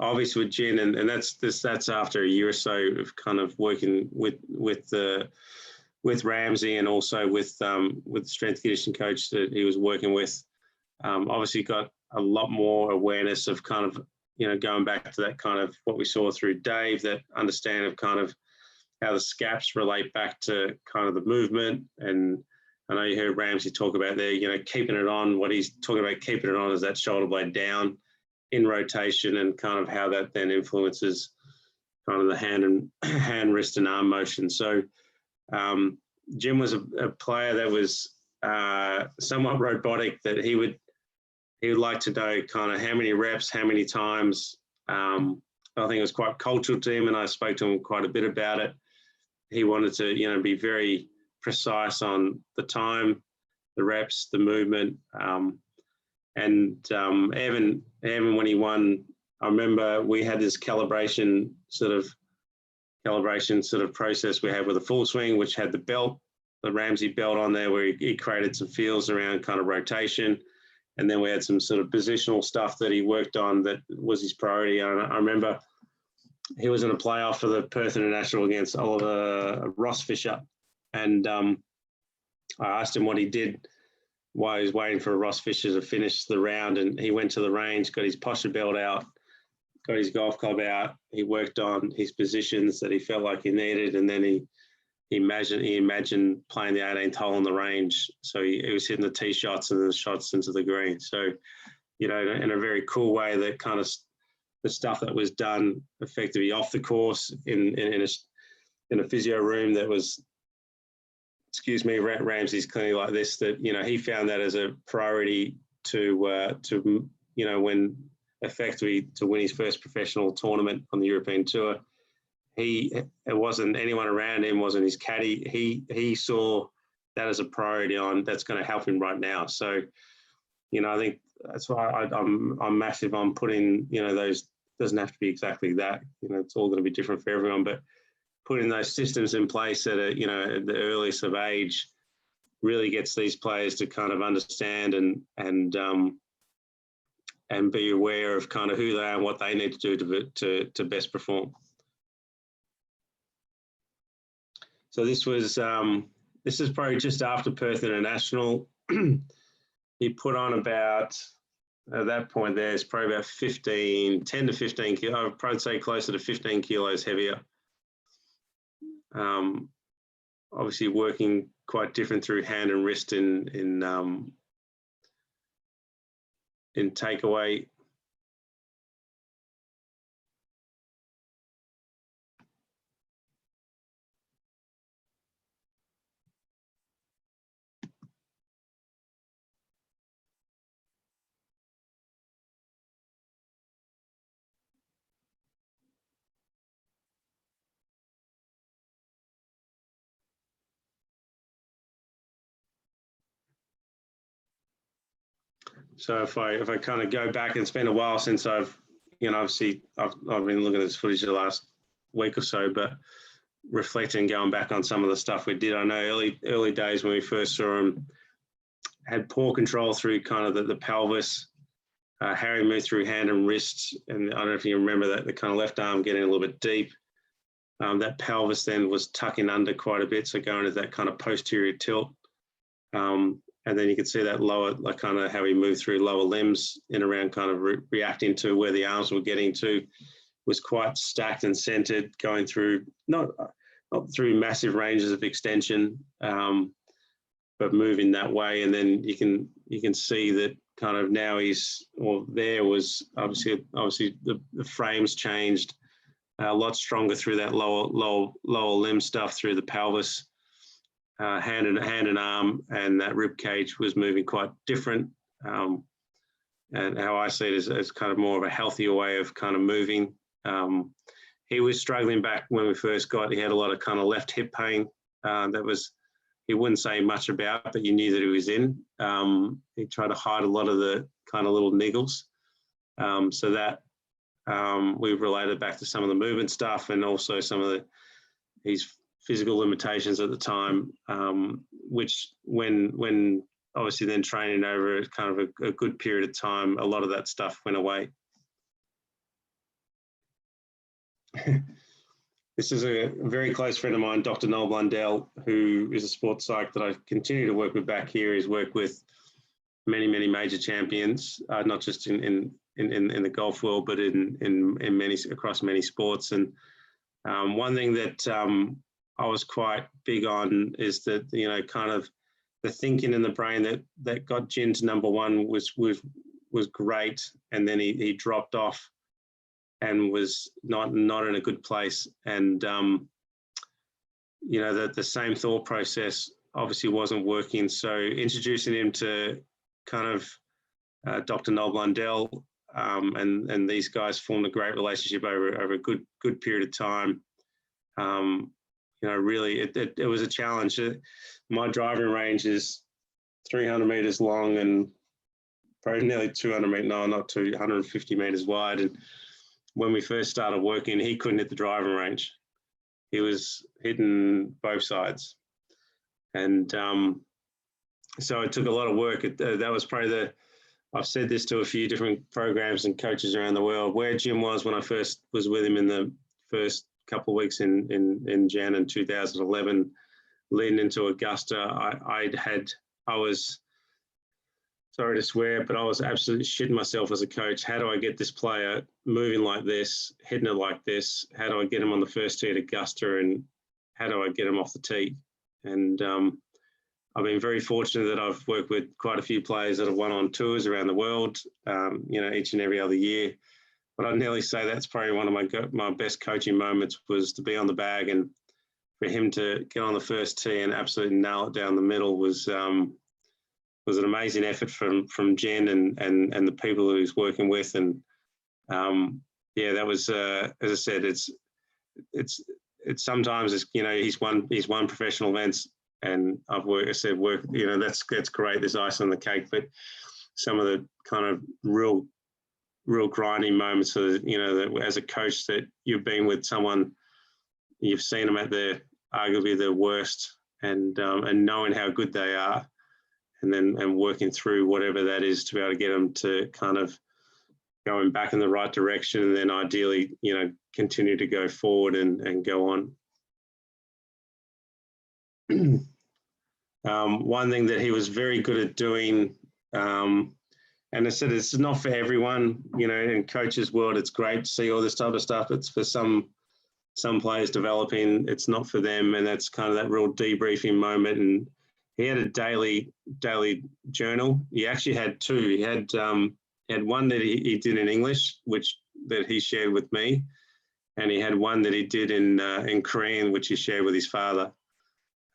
obvious with Jin, and that's after a year or so of kind of working with Ramsey and also with the strength conditioning coach that he was working with. Obviously got a lot more awareness of kind of, going back to that kind of what we saw through Dave, that understanding of kind of how the scaps relate back to kind of the movement. And I know you heard Ramsey talk about there, keeping it on. What he's talking about keeping it on is that shoulder blade down in rotation, and kind of how that then influences kind of the hand, wrist and arm motion. So Jim was a player that was somewhat robotic, that he would like to know kind of how many reps, how many times. I think it was quite cultural to him, and I spoke to him quite a bit about it. He wanted to, be very precise on the time, the reps, the movement. And even when he won, I remember we had this calibration sort of process we had with a full swing, which had the Ramsey belt on there, where he created some feels around kind of rotation. And then we had some sort of positional stuff that he worked on that was his priority. And I remember he was in a playoff for the Perth International against Oliver Ross-Fisher. And I asked him what he did while he was waiting for Ross-Fisher to finish the round. And he went to the range, got his posture belt out, got his golf club out. He worked on his positions that he felt like he needed. And then he imagined playing the 18th hole on the range. So he was hitting the tee shots and the shots into the green. So, in a very cool way, that kind of the stuff that was done effectively off the course in a physio room that was, Ramsey's clinic like this, that, he found that as a priority to when effectively to win his first professional tournament on the European Tour. It wasn't anyone around him, wasn't his caddy. He saw that as a priority that's going to help him right now. So, I think that's why I'm massive on putting, those, doesn't have to be exactly that, it's all going to be different for everyone, but putting those systems in place at at the earliest of age really gets these players to kind of understand and be aware of kind of who they are and what they need to do to best perform. So this is probably just after Perth International. He put on about, at that point there, it's probably about 10 to 15 kilos, I would probably say closer to 15 kilos heavier. Obviously working quite different through hand and wrist in takeaway. So if I kind of go back, and it's been a while since I've, obviously I've been looking at this footage the last week or so, but reflecting, going back on some of the stuff we did, I know early days when we first saw him, had poor control through kind of the pelvis. Harry moved through hand and wrist, and I don't know if you remember that, the kind of left arm getting a little bit deep. That pelvis then was tucking under quite a bit, so going to that kind of posterior tilt. And then you could see that lower, like kind of how he moved through lower limbs in around kind of reacting to where the arms were getting to, was quite stacked and centered, going through, not through massive ranges of extension, but moving that way. And then you can see that kind of now there was obviously the frames changed a lot stronger through that lower limb stuff, through the pelvis, hand and arm, and that rib cage was moving quite different. And how I see it as kind of more of a healthier way of kind of moving. He was struggling back when we first he had a lot of kind of left hip pain. He wouldn't say much about, but you knew that he was in. He tried to hide a lot of the kind of little niggles. So that we've related back to some of the movement stuff, and also some of his physical limitations at the time, which when obviously then training over kind of a good period of time, a lot of that stuff went away. This is a very close friend of mine, Dr. Noel Blundell, who is a sports psych that I continue to work with back here. He's worked with many major champions, not just in the golf world, but across many sports. And one thing that I was quite big on is that, kind of the thinking in the brain that got Jin to number one was great, and then he dropped off and was not in a good place. And the same thought process obviously wasn't working. So introducing him to kind of Dr. Noel Blundell, and these guys formed a great relationship over a good period of time. Really, it was a challenge. My driving range is 300 meters long and probably nearly 200 meters, no, not 250 meters wide. And when we first started working, he couldn't hit the driving range. He was hitting both sides. And so it took a lot of work. That was probably I've said this to a few different programs and coaches around the world, where Jim was when I first was with him in the first couple of weeks in Jan in 2011, leading into Augusta. I was, sorry to swear, but I was absolutely shitting myself as a coach. How do I get this player moving like this, hitting it like this? How do I get him on the first tee at Augusta, and how do I get him off the tee? And I've been very fortunate that I've worked with quite a few players that have won on tours around the world, each and every other year. But I'd nearly say that's probably one of my best coaching moments, was to be on the bag, and for him to get on the first tee and absolutely nail it down the middle was an amazing effort from Jen and the people who he's working with. And that was, as I said, it's sometimes he's won professional events, and I've worked, that's great. There's ice on the cake, but some of the kind of real grinding moments, that as a coach, that you've been with someone, you've seen them at arguably their worst, and knowing how good they are, and working through whatever that is to be able to get them to kind of going back in the right direction, and then ideally, continue to go forward and go on. One thing that he was very good at doing, and I said it's not for everyone, in coaches' world, it's great to see all this type of stuff. It's for some players developing, it's not for them, and that's kind of that real debriefing moment. And he had a daily journal. He actually had two. He had one that he did in English, that he shared with me, and he had one that he did in Korean, which he shared with his father.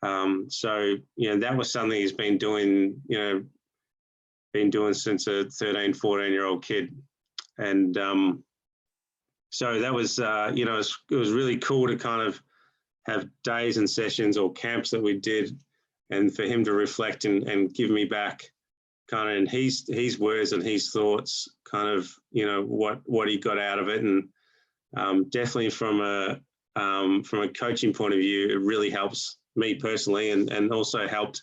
So that was something he's been doing since a 13, 14-year-old kid. And so that was, it was really cool to kind of have days and sessions or camps that we did, and for him to reflect and give me back kind of in his words and his thoughts, kind of, you know, what he got out of it. And definitely from a coaching point of view, it really helps me personally, and also helped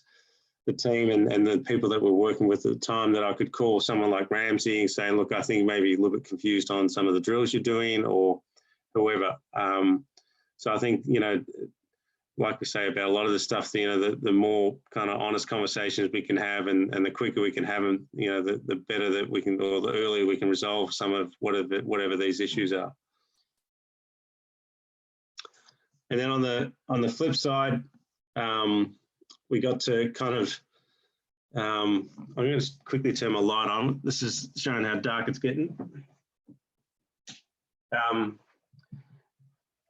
the team and the people that we're working with at the time, that I could call someone like Ramsey and saying, look, I think maybe a little bit confused on some of the drills you're doing, or whoever. So I think, you know, like we say about a lot of the stuff, you know, the more kind of honest conversations we can have, and the quicker we can have them, you know, the better that we can, or the earlier we can resolve some of whatever these issues are. And then on the flip side, we got to kind of, I'm going to quickly turn my light on. This is showing how dark it's getting.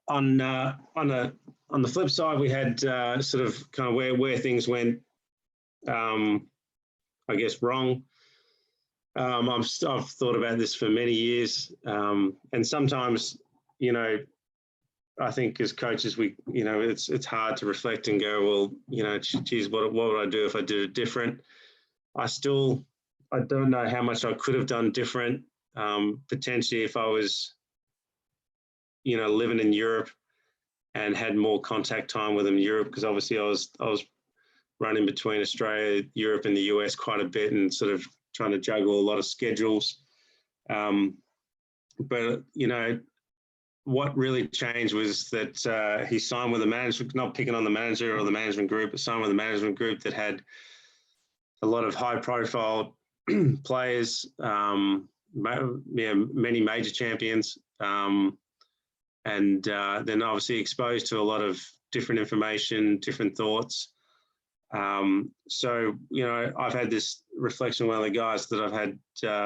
On the flip side, we had sort of kind of where things went, I guess, wrong. I've thought about this for many years, and sometimes, you know, I think as coaches, you know, it's hard to reflect and go, well, you know, geez, what would I do if I did it different? I don't know how much I could have done different. Potentially, if I was, you know, living in Europe and had more contact time with them in Europe, because obviously I was running between Australia, Europe, and the US quite a bit, and sort of trying to juggle a lot of schedules. But you know, what really changed was that he signed with a manager, not picking on the manager or the management group, but signed with a management group that had a lot of high-profile players, many major champions, and then obviously exposed to a lot of different information, different thoughts. So, you know, I've had this reflection with one of the guys that I've had,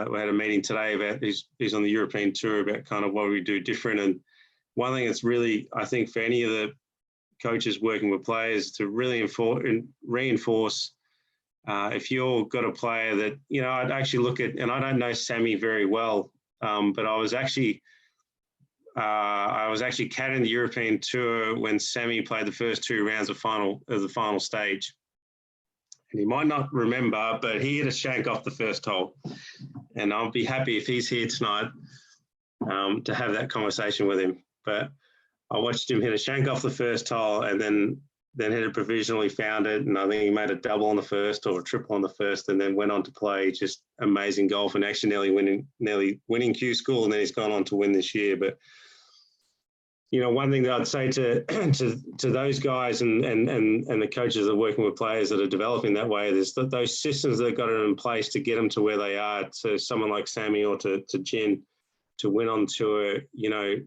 we had a meeting today about, he's on the European tour, about kind of what we do different. And one thing that's really, I think, for any of the coaches working with players to really reinforce, if you've got a player that, you know, I'd actually look at, and I don't know Sammy very well, but I was actually caddying the European tour when Sammy played the first 2 rounds of the final stage. And he might not remember, but he hit a shank off the first hole. And I'll be happy if he's here tonight to have that conversation with him. But I watched him hit a shank off the first hole, and then hit it provisionally, found it, and I think he made a double on the first or a triple on the first, and then went on to play just amazing golf, and actually nearly winning Q School, and then he's gone on to win this year. But you know, one thing that I'd say to those guys and the coaches that are working with players that are developing that way is that those systems that got in place to get them to where they are, to someone like Sammy or to Jen, to win on tour, you know,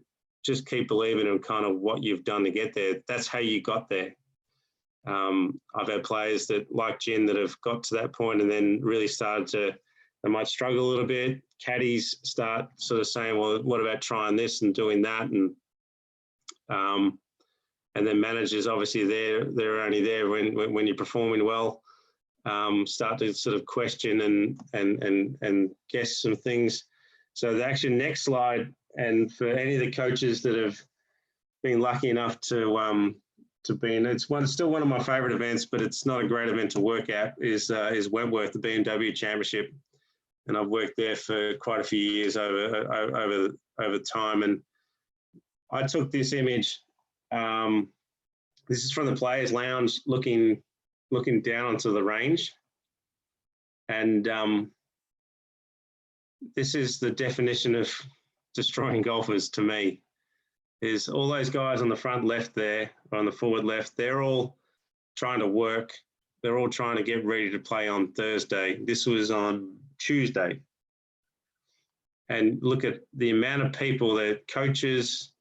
just keep believing in kind of what you've done to get there. That's how you got there. I've had players that, like Jen, that have got to that point and then really started to, they might struggle a little bit. Caddies start sort of saying, well, what about trying this and doing that? And then managers, obviously they're only there when you're performing well, start to sort of question and guess some things. So the actual next slide, and for any of the coaches that have been lucky enough to be in, it's still one of my favorite events, but it's not a great event to work at, is Wentworth, the BMW Championship. And I've worked there for quite a few years over time. And I took this image. This is from the Players Lounge, looking down onto the range, and this is the definition of destroying golfers to me. Is all those guys on the front left there, or on the forward left, they're all trying to work. They're all trying to get ready to play on Thursday. This was on Tuesday. And look at the amount of people, that coaches,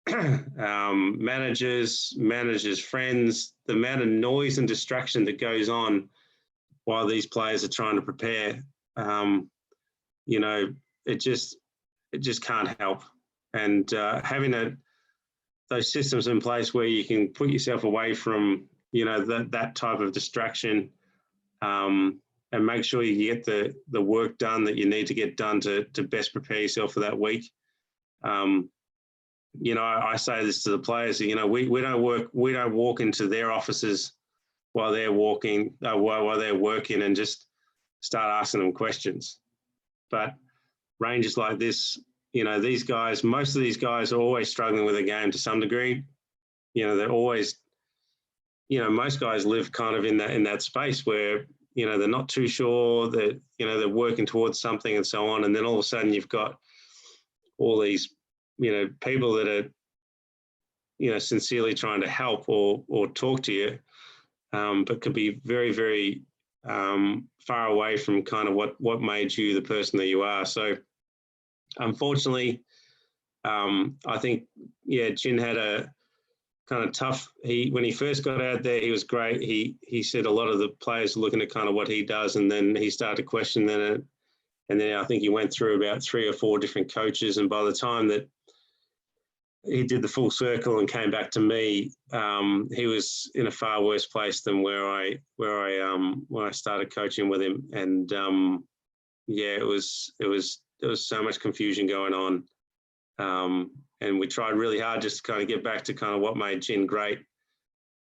managers, friends, the amount of noise and distraction that goes on while these players are trying to prepare. You know, it just can't help. And having those systems in place where you can put yourself away from, you know, that type of distraction, and make sure you get the work done that you need to get done to best prepare yourself for that week. You know, I say this to the players, you know, we don't walk into their offices while they're working and just start asking them questions. But ranges like this, you know, these guys, most of these guys are always struggling with a game to some degree. You know, they're always, you know, most guys live kind of in that space where, you know, they're not too sure that, you know, they're working towards something and so on. And then all of a sudden you've got all these, you know, people that are, you know, sincerely trying to help or talk to you, but could be very, very far away from kind of what made you the person that you are. So unfortunately, I think, yeah, Jin had a kind of tough, when he first got out there, he was great. He said a lot of the players were looking at kind of what he does, and then he started to question it. And then I think he went through about 3 or 4 different coaches. And by the time that he did the full circle and came back to me, he was in a far worse place than where I started coaching with him. And yeah, it was so much confusion going on. And we tried really hard just to kind of get back to kind of what made Jin great.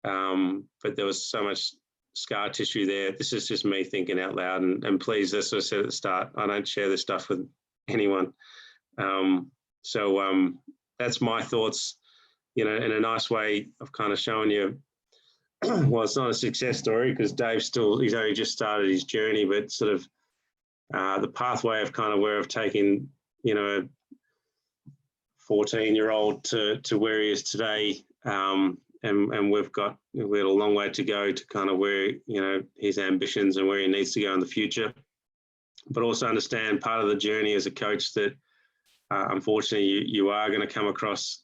But there was so much scar tissue there. This is just me thinking out loud. And please, as I said at the start, I don't share this stuff with anyone. So that's my thoughts, you know, in a nice way of kind of showing you, well, it's not a success story because he's only just started his journey, but sort of the pathway of kind of where I've taken, you know, a 14-year-old to where he is today. And we had a long way to go to kind of where, you know, his ambitions and where he needs to go in the future, but also understand part of the journey as a coach that unfortunately you are going to come across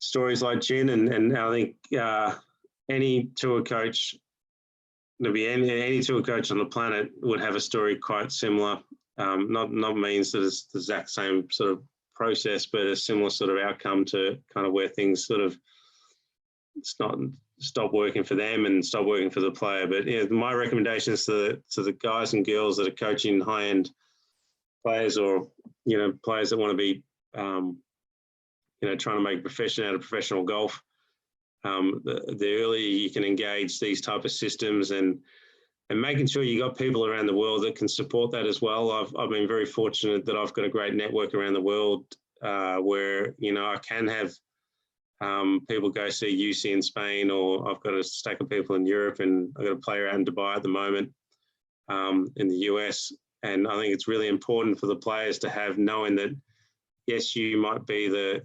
stories like Jin. And I think any tour coach, there'll be any tour coach on the planet would have a story quite similar. Not means that it's the exact same sort of process, but a similar sort of outcome to kind of where things sort of stop working for them and stop working for the player. But yeah, my recommendations to the guys and girls that are coaching high-end players, or, you know, players that want to be, you know, trying to make a profession out of professional golf, the earlier you can engage these type of systems and making sure you got people around the world that can support that as well. I've been very fortunate that I've got a great network around the world where, you know, I can have people go see UC in Spain, or I've got a stack of people in Europe, and I've got a player out in Dubai at the moment, in the US. And I think it's really important for the players to have, knowing that, yes, you might be the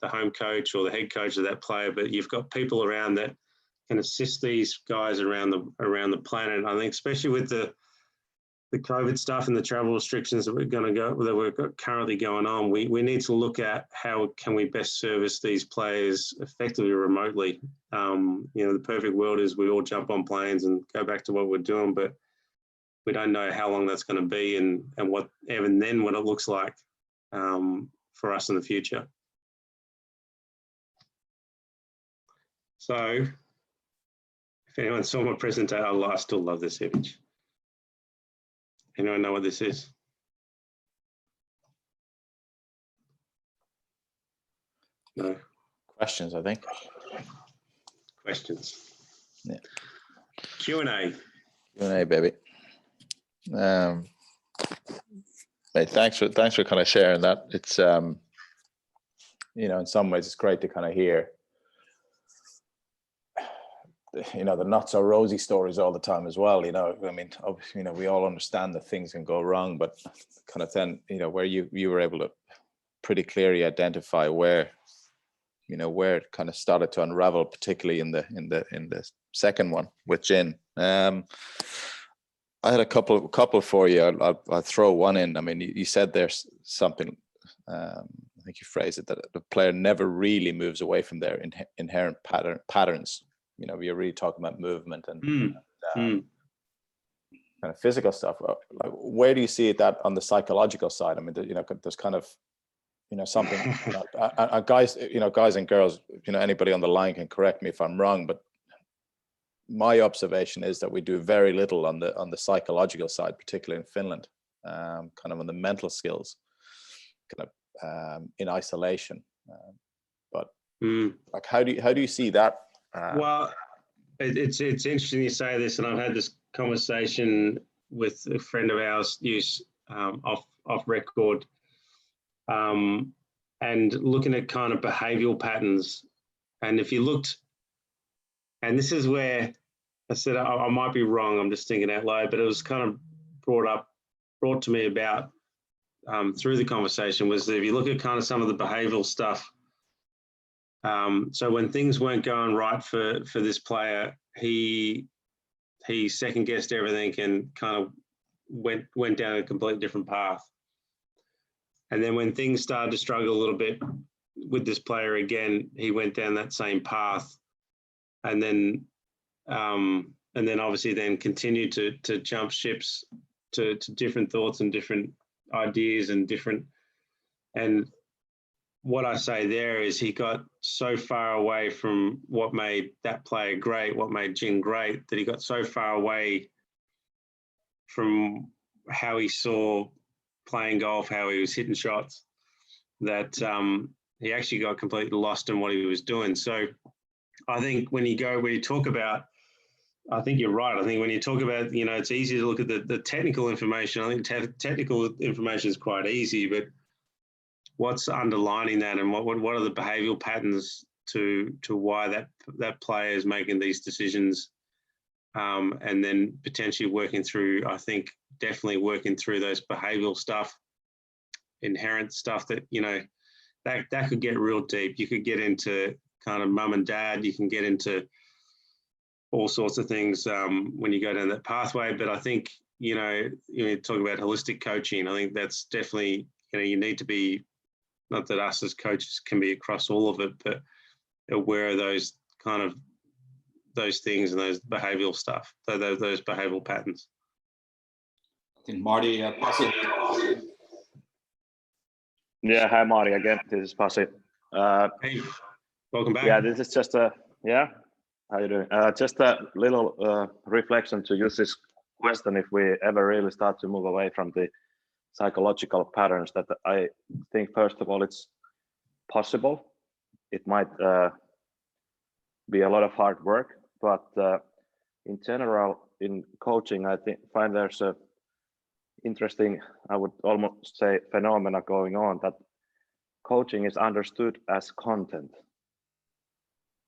home coach or the head coach of that player, but you've got people around that can assist these guys around the planet. I think especially with the COVID stuff and the travel restrictions that we're currently going on, we need to look at how can we best service these players effectively remotely. You know, the perfect world is we all jump on planes and go back to what we're doing, but we don't know how long that's going to be and what even then what it looks like for us in the future. So if anyone saw my presentation, I still love this image. Anyone know what this is? No. Questions, I think. Questions. Yeah. Q&A. Q&A, baby. Mate, thanks for kind of sharing that. It's you know, in some ways it's great to kind of hear, you know, the not so rosy stories all the time as well. You know, I mean, obviously, you know, we all understand that things can go wrong, but kind of then, you know, where you were able to pretty clearly identify where, you know, where it kind of started to unravel, particularly in the second one with Jin. I had a couple for you. I'll throw one in. I mean, you said there's something. I think you phrased it that the player never really moves away from their inherent patterns. You know, you're really talking about movement and kind of physical stuff. Like, where do you see that on the psychological side? I mean, you know, there's kind of, you know, something. You know, guys and girls. You know, anybody on the line can correct me if I'm wrong, but my observation is that we do very little on the psychological side, particularly in Finland, kind of on the mental skills, kind of in isolation. But like, how do you see that? Well, it's interesting you say this, and I've had this conversation with a friend of ours use off record, and looking at kind of behavioural patterns. And if you looked, and this is where I said I might be wrong, I'm just thinking out loud, but it was kind of brought to me about through the conversation, was that if you look at kind of some of the behavioural stuff, so when things weren't going right for this player, he second guessed everything and kind of went down a completely different path. And then when things started to struggle a little bit with this player again, he went down that same path, and then obviously then continued to jump ships to different thoughts and different ideas and what I say there is he got so far away from what made that player great, what made Jing great, that he got so far away from how he saw playing golf, how he was hitting shots, that he actually got completely lost in what he was doing. So I think when you talk about, I think you're right. I think when you talk about, it's easy to look at the technical information. I think technical information is quite easy, but what's underlining that, and what are the behavioural patterns to why that player is making these decisions, and then potentially working through, I think definitely working through those behavioural stuff, inherent stuff that, that could get real deep. You could get into kind of mum and dad, you can get into all sorts of things when you go down that pathway. But I think, you talk about holistic coaching, I think that's definitely, you need to be, not that us as coaches can be across all of it, but aware of those kind of, those things and those behavioural stuff, those behavioural patterns. I think Marty, Pasi. Yeah, hi Marty again. This is Pasi. Hey, welcome back. Yeah, this is just how you doing? Just a little reflection to use this question, if we ever really start to move away from the psychological patterns, that I think, first of all, it's possible. It might be a lot of hard work, but in general, in coaching, I find there's a interesting, I would almost say, phenomena going on, that coaching is understood as content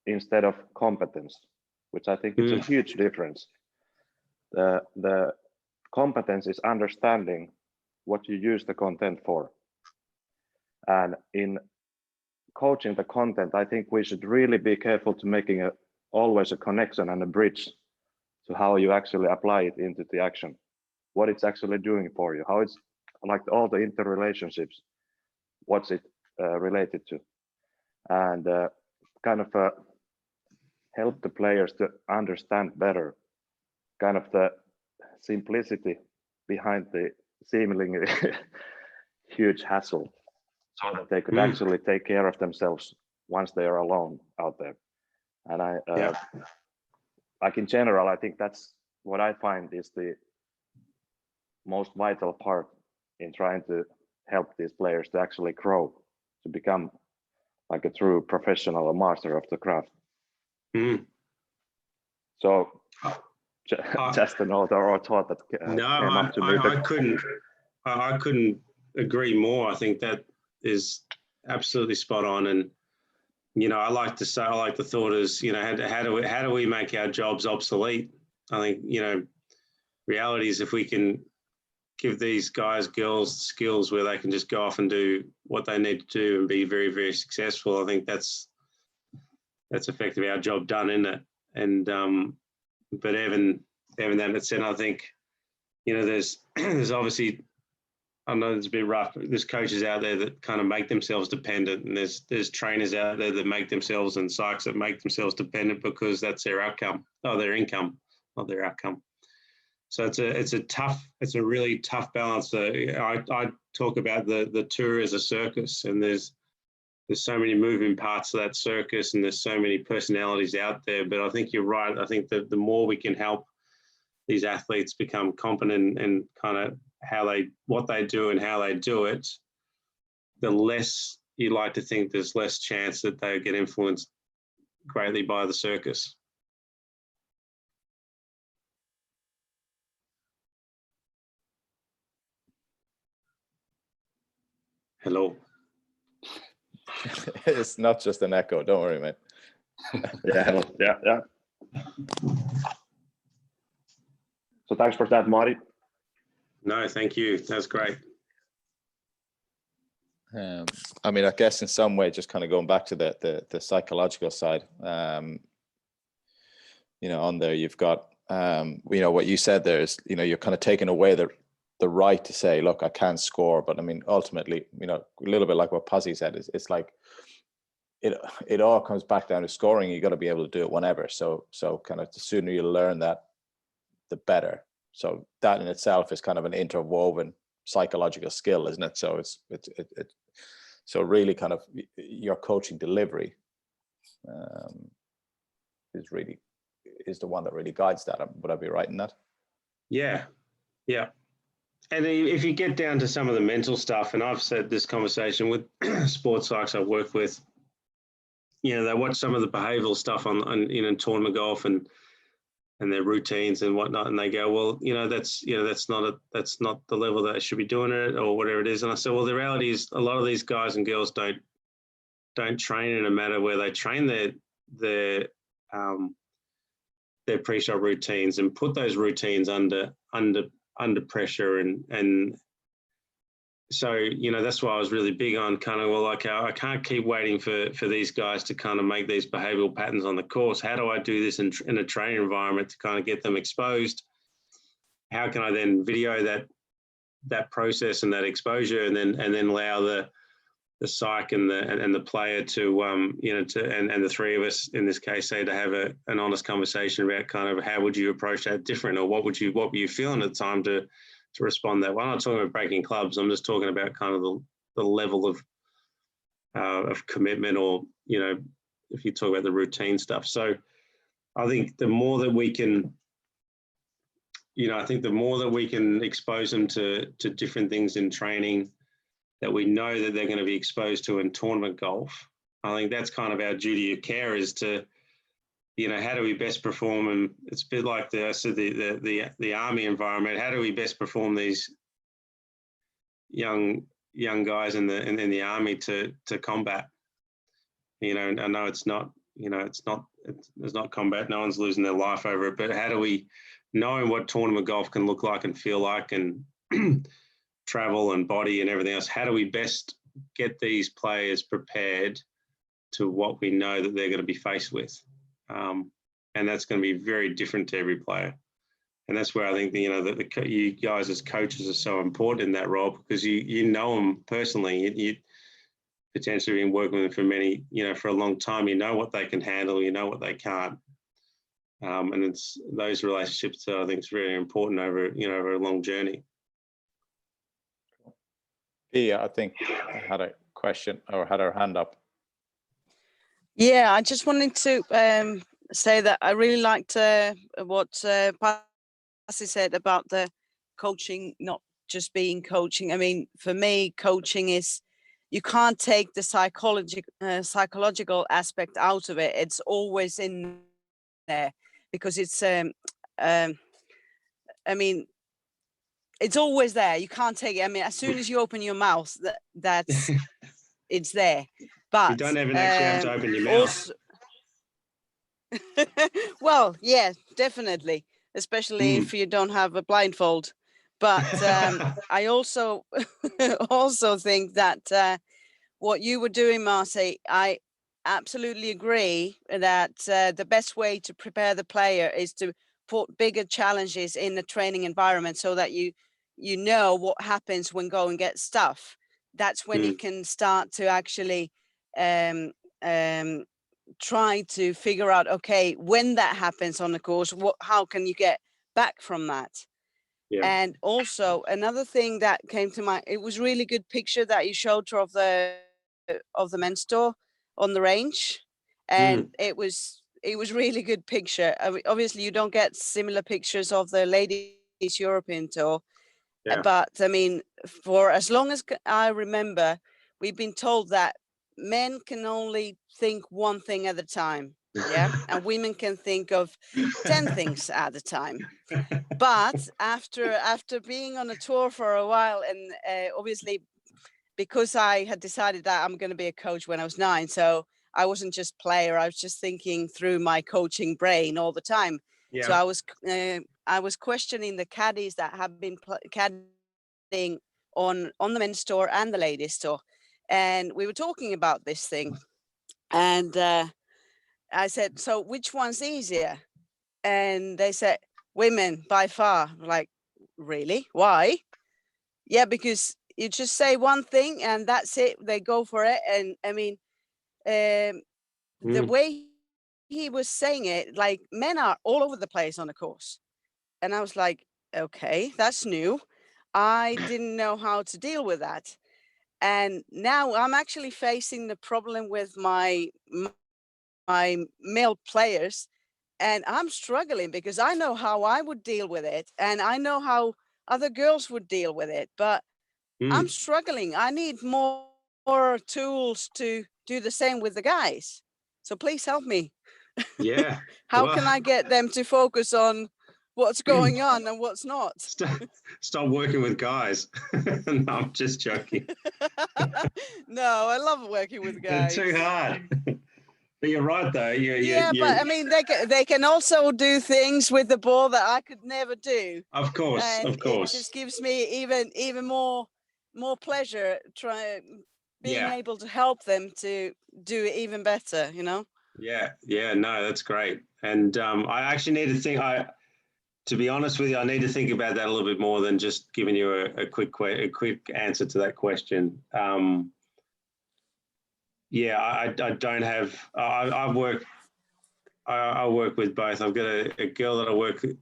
instead of competence, which I think is a huge difference. The competence is understanding what you use the content for. And in coaching the content, I think we should really be careful to making always a connection and a bridge to how you actually apply it into the action, what it's actually doing for you, how it's like all the interrelationships, what's it related to, and kind of help the players to understand better kind of the simplicity behind the seemingly huge hassle, so that they could actually take care of themselves once they are alone out there. And like in general, I think that's what I find is the most vital part in trying to help these players to actually grow, to become like a true professional, a master of the craft. So just a note or thought that came up to me. I couldn't agree more. I think that is absolutely spot on. And, I like to say, I like the thought is, how do we make our jobs obsolete? I think, reality is, if we can give these guys, girls skills where they can just go off and do what they need to do and be very, very successful, I think that's effectively our job done, isn't it? And but even that said, I think, there's obviously, I know it's a bit rough, but there's coaches out there that kind of make themselves dependent, and there's trainers out there that make themselves, and psychs that make themselves dependent because that's their outcome, their income, not their outcome. So it's a really tough balance. I talk about the tour as a circus, and there's so many moving parts to that circus, and there's so many personalities out there. But I think you're right. I think that the more we can help these athletes become competent and kind of what they do and how they do it, the less you like to think there's less chance that they get influenced greatly by the circus. Hello. It's not just an echo. Don't worry, mate. Yeah. So thanks for that, Marty. No, thank you. That's great. I mean, I guess in some way, just kind of going back to the psychological side, you know, on there, you've got, you know, what you said there is, you know, you're kind of taking away the right to say, look, I can't score. But I mean, ultimately, you know, a little bit like what Pasi said, is it's like, it all comes back down to scoring. You got to be able to do it whenever. So kind of the sooner you learn that, the better. So that in itself is kind of an interwoven psychological skill, isn't it? So it's so really kind of your coaching delivery is the one that really guides that. Would I be right in that? Yeah. And if you get down to some of the mental stuff, and I've said this conversation with sports psychs I work with, you know, they watch some of the behavioral stuff on you know, tournament golf and their routines and whatnot, and they go, well, you know, that's not the level that I should be doing it, or whatever it is. And I said, well, the reality is a lot of these guys and girls don't train in a manner where they train their pre-shot routines and put those routines under pressure, and so, you know, that's why I was really big on kind of, well, like, I can't keep waiting for these guys to kind of make these behavioral patterns on the course. How do I do this in a training environment to kind of get them exposed? How can I then video that process and that exposure, and then allow the psych and the player to you know, and the three of us in this case, say, to have an honest conversation about kind of how would you approach that different, or what were you feeling at the time to respond that way. I'm not talking about breaking clubs. I'm just talking about kind of the level of commitment, or, you know, if you talk about the routine stuff. So I think the more that we can, you know, expose them to different things in training that we know that they're going to be exposed to in tournament golf, I think that's kind of our duty of care, is to, you know, how do we best perform? And it's a bit like the army environment. How do we best perform these young guys in the army to combat? You know, I know it's not combat. No one's losing their life over it. But how do we, knowing what tournament golf can look like and feel like, and travel and body and everything else, how do we best get these players prepared to what we know that they're going to be faced with? And that's going to be very different to every player. And that's where I think, you know, that you guys as coaches are so important in that role, because you know them personally. You potentially been working with them for many, you know, for a long time. You know what they can handle, you know what they can't. And it's those relationships that I think is really important over a long journey. Yeah, I think I had a question, or had her hand up. Yeah, I just wanted to say that I really liked what Pasi said about the coaching not just being coaching. I mean, for me, coaching is, you can't take the psychological aspect out of it. It's always in there, because it's I mean, it's always there. You can't take it. I mean, as soon as you open your mouth, that's it's there. But you don't even actually have to open your mouth. Well, yeah, definitely, especially if you don't have a blindfold. But I also think that what you were doing, Marty, I absolutely agree that the best way to prepare the player is to put bigger challenges in the training environment, so that you know what happens when going get stuff. That's when you can start to actually try to figure out, okay, when that happens on the course, how can you get back from that? Yeah. And also another thing that came to mind, it was really good picture that you showed of the men's tour on the range, and it was really good picture. Obviously you don't get similar pictures of the ladies European tour. Yeah. But I mean, for as long as I remember, we've been told that men can only think one thing at a time, yeah, and women can think of 10 things at a time. But after being on a tour for a while, and obviously because I had decided that I'm going to be a coach when I was 9, so I wasn't just player. I was just thinking through my coaching brain all the time. Yeah. So I was questioning the caddies that have been caddying on the men's tour and the ladies tour, and we were talking about this thing, and I said, so which one's easier? And they said, women by far. Like, really? Why? Yeah, because you just say one thing and that's it. They go for it. And I mean, the way he was saying it, like, men are all over the place on the course. And I was like, okay, that's new. I didn't know how to deal with that. And now I'm actually facing the problem with my male players, and I'm struggling because I know how I would deal with it and I know how other girls would deal with it, but I'm struggling. I need more tools to do the same with the guys. So please help me. Yeah. How can I get them to focus on what's going on and what's not? Stop working with guys. No, I'm just joking. No, I love working with guys. They're too hard. But you're right, though. But I mean, they can also do things with the ball that I could never do. Of course, and of course. It just gives me even more pleasure being able to help them to do it even better. You know. Yeah. No, that's great. And I actually need to think. To be honest with you, I need to think about that a little bit more than just giving you a quick answer to that question. Yeah, I don't have. I work with both. I've got a girl that I work with,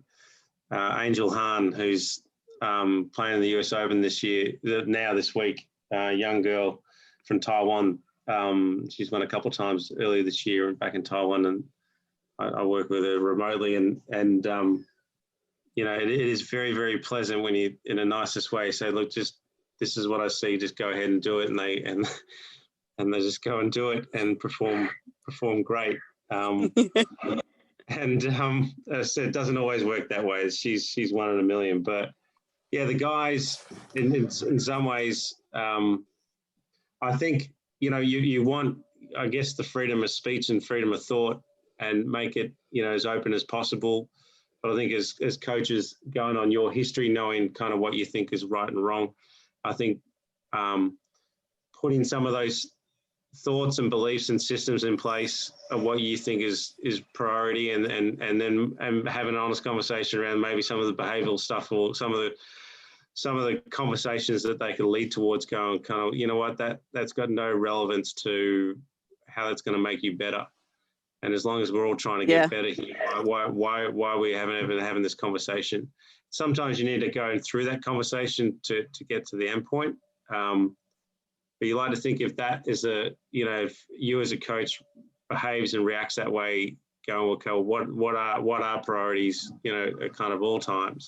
Angel Han, who's playing in the US Open this week. Young girl from Taiwan. She's won a couple of times earlier this year back in Taiwan, and I work with her remotely. And you know, it is very, very pleasant when you, in the nicest way, say, look, just this is what I see. Just go ahead and do it, and they just go and do it and perform great. And as I said, it doesn't always work that way. She's one in a million. But yeah, the guys, in some ways, I think, you know, you want, I guess, the freedom of speech and freedom of thought and make it, you know, as open as possible. But I think as coaches, going on your history, knowing kind of what you think is right and wrong, I think putting some of those thoughts and beliefs and systems in place of what you think is priority, and then having an honest conversation around maybe some of the behavioural stuff or some of the conversations that they can lead towards going kind of, you know what, that's got no relevance to how that's going to make you better. And as long as we're all trying to get better here, why are we having this conversation? Sometimes you need to go through that conversation to get to the end point. But you like to think if that is if you as a coach behaves and reacts that way, going, okay, what are priorities, you know, at kind of all times,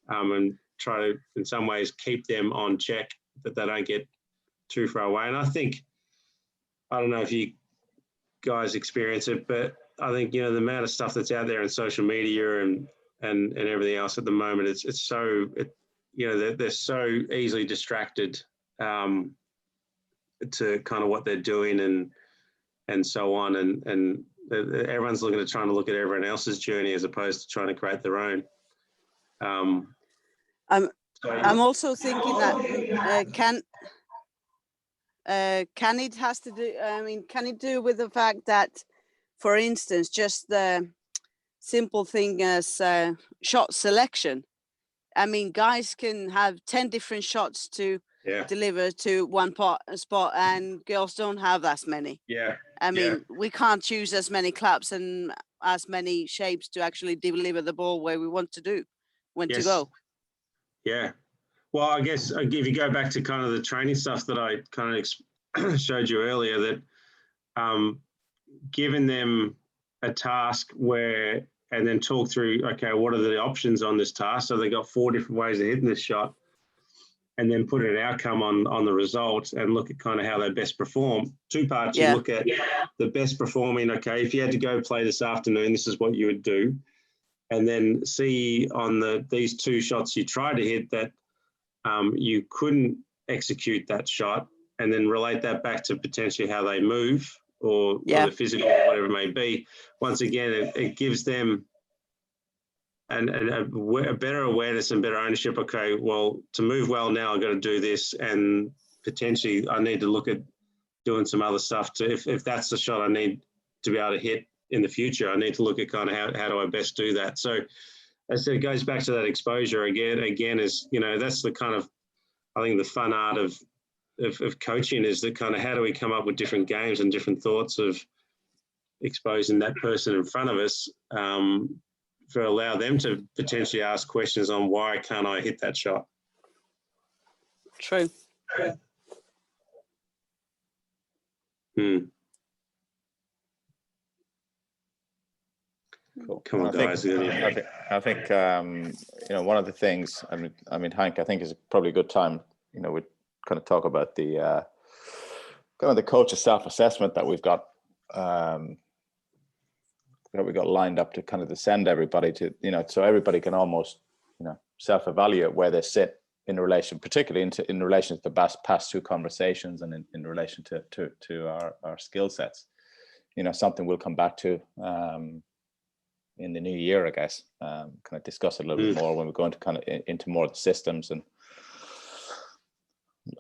and try to, in some ways, keep them on check, that they don't get too far away. And I think, I don't know if you guys experience it, but I think, you know, the amount of stuff that's out there in social media and everything else at the moment, it's so, you know, they're so easily distracted to kind of what they're doing and so on, and everyone's trying to look at everyone else's journey as opposed to trying to create their own. I'm also thinking that can it has to do, I mean, can it do with the fact that, for instance, just the simple thing as shot selection. I mean, guys can have 10 different shots to deliver to one spot, and girls don't have as many. I mean, we can't choose as many claps and as many shapes to actually deliver the ball where we want to do, to go. Yeah. Well, I guess if you go back to kind of the training stuff that I kind of showed you earlier, that giving them a task and then talk through, okay, what are the options on this task? So they got 4 different ways of hitting this shot, and then put an outcome on the result and look at kind of how they best perform. 2 parts, you look at the best performing, okay, if you had to go play this afternoon, this is what you would do. And then see on these 2 shots you tried to hit that you couldn't execute that shot, and then relate that back to potentially how they move or the physical, or whatever it may be. Once again, it gives them a better awareness and better ownership. Okay, well, to move well now, I've got to do this, and potentially I need to look at doing some other stuff to, if that's the shot I need to be able to hit in the future, I need to look at kind of how do I best do that. So as I said, it goes back to that exposure again is, you know, that's the kind of, I think the fun art of coaching is that kind of how do we come up with different games and different thoughts of exposing that person in front of us, for allow them to potentially ask questions on why can't I hit that shot. True. Cool. Come on, guys. I think you know, one of the things, I mean, Hank, I think is probably a good time, you know, we kind of talk about the kind of the coach's self-assessment that we've got lined up to kind of send everybody to, you know, so everybody can almost, you know, self-evaluate where they sit in relation, particularly in relation to the past two conversations and in relation to our skill sets. You know, something we'll come back to in the new year, I guess, kind of discuss it a little bit more when we go into kind of into more of the systems and,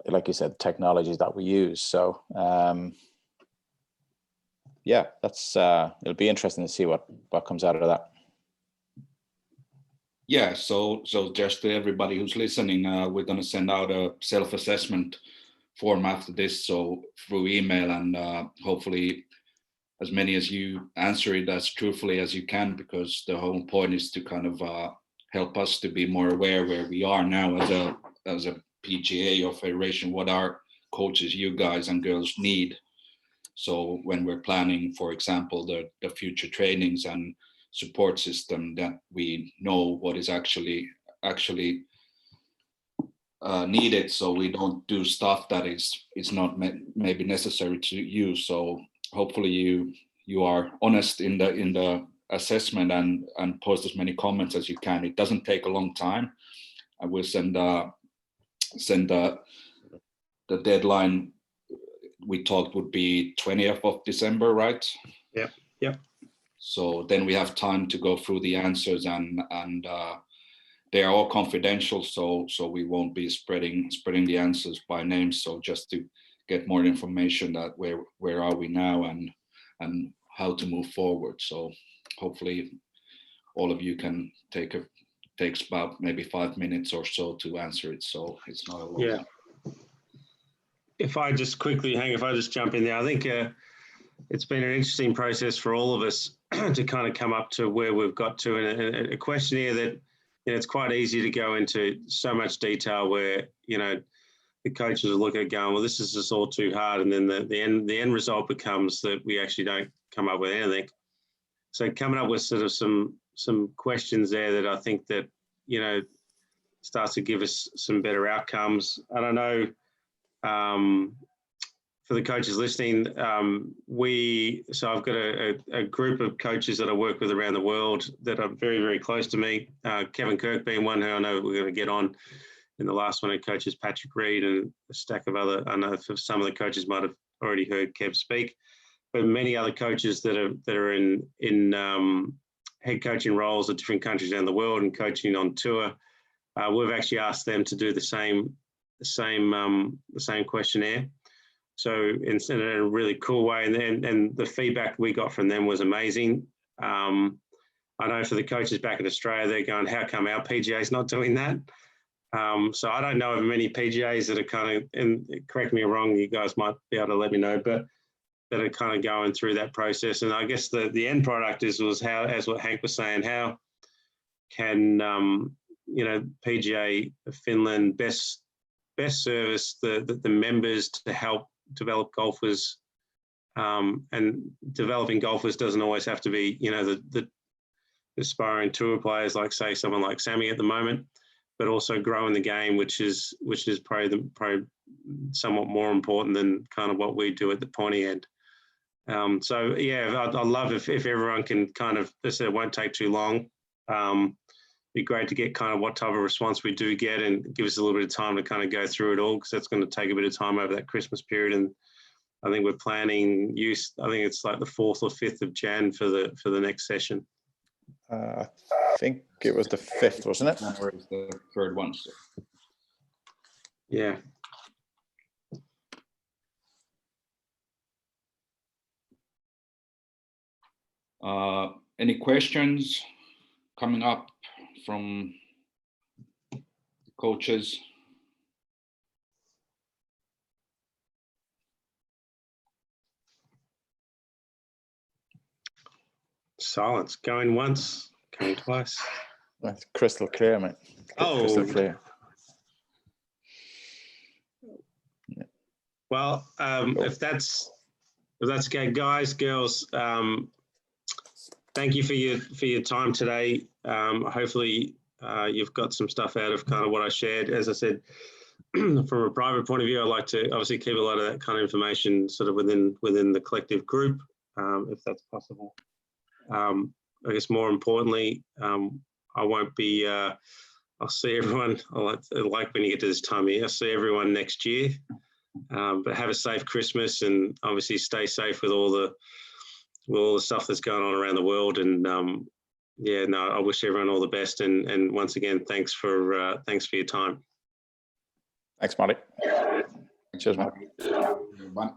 like you said, technologies that we use. So yeah, that's it'll be interesting to see what comes out of that. Yeah, so just to everybody who's listening, we're going to send out a self-assessment form after this, so through email, and hopefully as many as you answer it as truthfully as you can, because the whole point is to kind of help us to be more aware where we are now as a PGA or federation, what our coaches, you guys and girls, need. So when we're planning, for example, the future trainings and support system, that we know what is actually needed, so we don't do stuff that is not maybe necessary to use. So hopefully you are honest in the assessment and post as many comments as you can. It doesn't take a long time. I will send the deadline we talked would be 20th of December, right? Yep. So then we have time to go through the answers, and they are all confidential, so we won't be spreading the answers by name. So just to get more information that where are we now and how to move forward. So hopefully all of you can takes about maybe 5 minutes or so to answer it. So it's not a long. Yeah. If I just jump in there, I think it's been an interesting process for all of us to kind of come up to where we've got to, and a question here that, you know, it's quite easy to go into so much detail where, you know, the coaches will look at it going, well, this is just all too hard, and then the end result becomes that we actually don't come up with anything. So coming up with sort of some questions there that I think that, you know, starts to give us some better outcomes. And I know for the coaches listening, so I've got a group of coaches that I work with around the world that are very, very close to me. Kevin Kirk being one who I know we're going to get on in the last one, of coaches Patrick Reed and a stack of other, I know some of the coaches might have already heard Kev speak, but many other coaches that are in head coaching roles at different countries around the world and coaching on tour. We've actually asked them to do the same questionnaire. So in a really cool way, and the feedback we got from them was amazing. I know for the coaches back in Australia, they're going, how come our PGA is not doing that? So I don't know of many PGAs that are kind of, and correct me if I'm wrong, you guys might be able to let me know, but that are kind of going through that process. And I guess the end product was how, as what Hank was saying, how can you know, PGA Finland best service the members to help develop golfers, and developing golfers doesn't always have to be, you know, the aspiring tour players like, say, someone like Sammy at the moment, but also growing the game, which is probably somewhat more important than kind of what we do at the pointy end. So yeah, I'd love if everyone can kind of, this it won't take too long, be great to get kind of what type of response we do get and give us a little bit of time to kind of go through it all, because that's going to take a bit of time over that Christmas period. And I think we're planning I think it's like the 4th or 5th of Jan for the next session. I think it was the 5th, wasn't it? January is the third one. So. Yeah. Any questions coming up from the coaches? Silence. Going once, going twice. That's crystal clear, mate. Crystal clear. Well, if that's okay, guys, girls, thank you for your time today. Hopefully you've got some stuff out of kind of what I shared. As I said, from a private point of view, I like to obviously keep a lot of that kind of information sort of within the collective group, if that's possible. I guess more importantly, I won't be, I'll see everyone, like when you get to this time of year, I'll see everyone next year. But have a safe Christmas, and obviously stay safe with all the stuff that's going on around the world. And yeah, no, I wish everyone all the best. And once again, thanks for your time. Thanks, Marty. Cheers, Marty. Bye.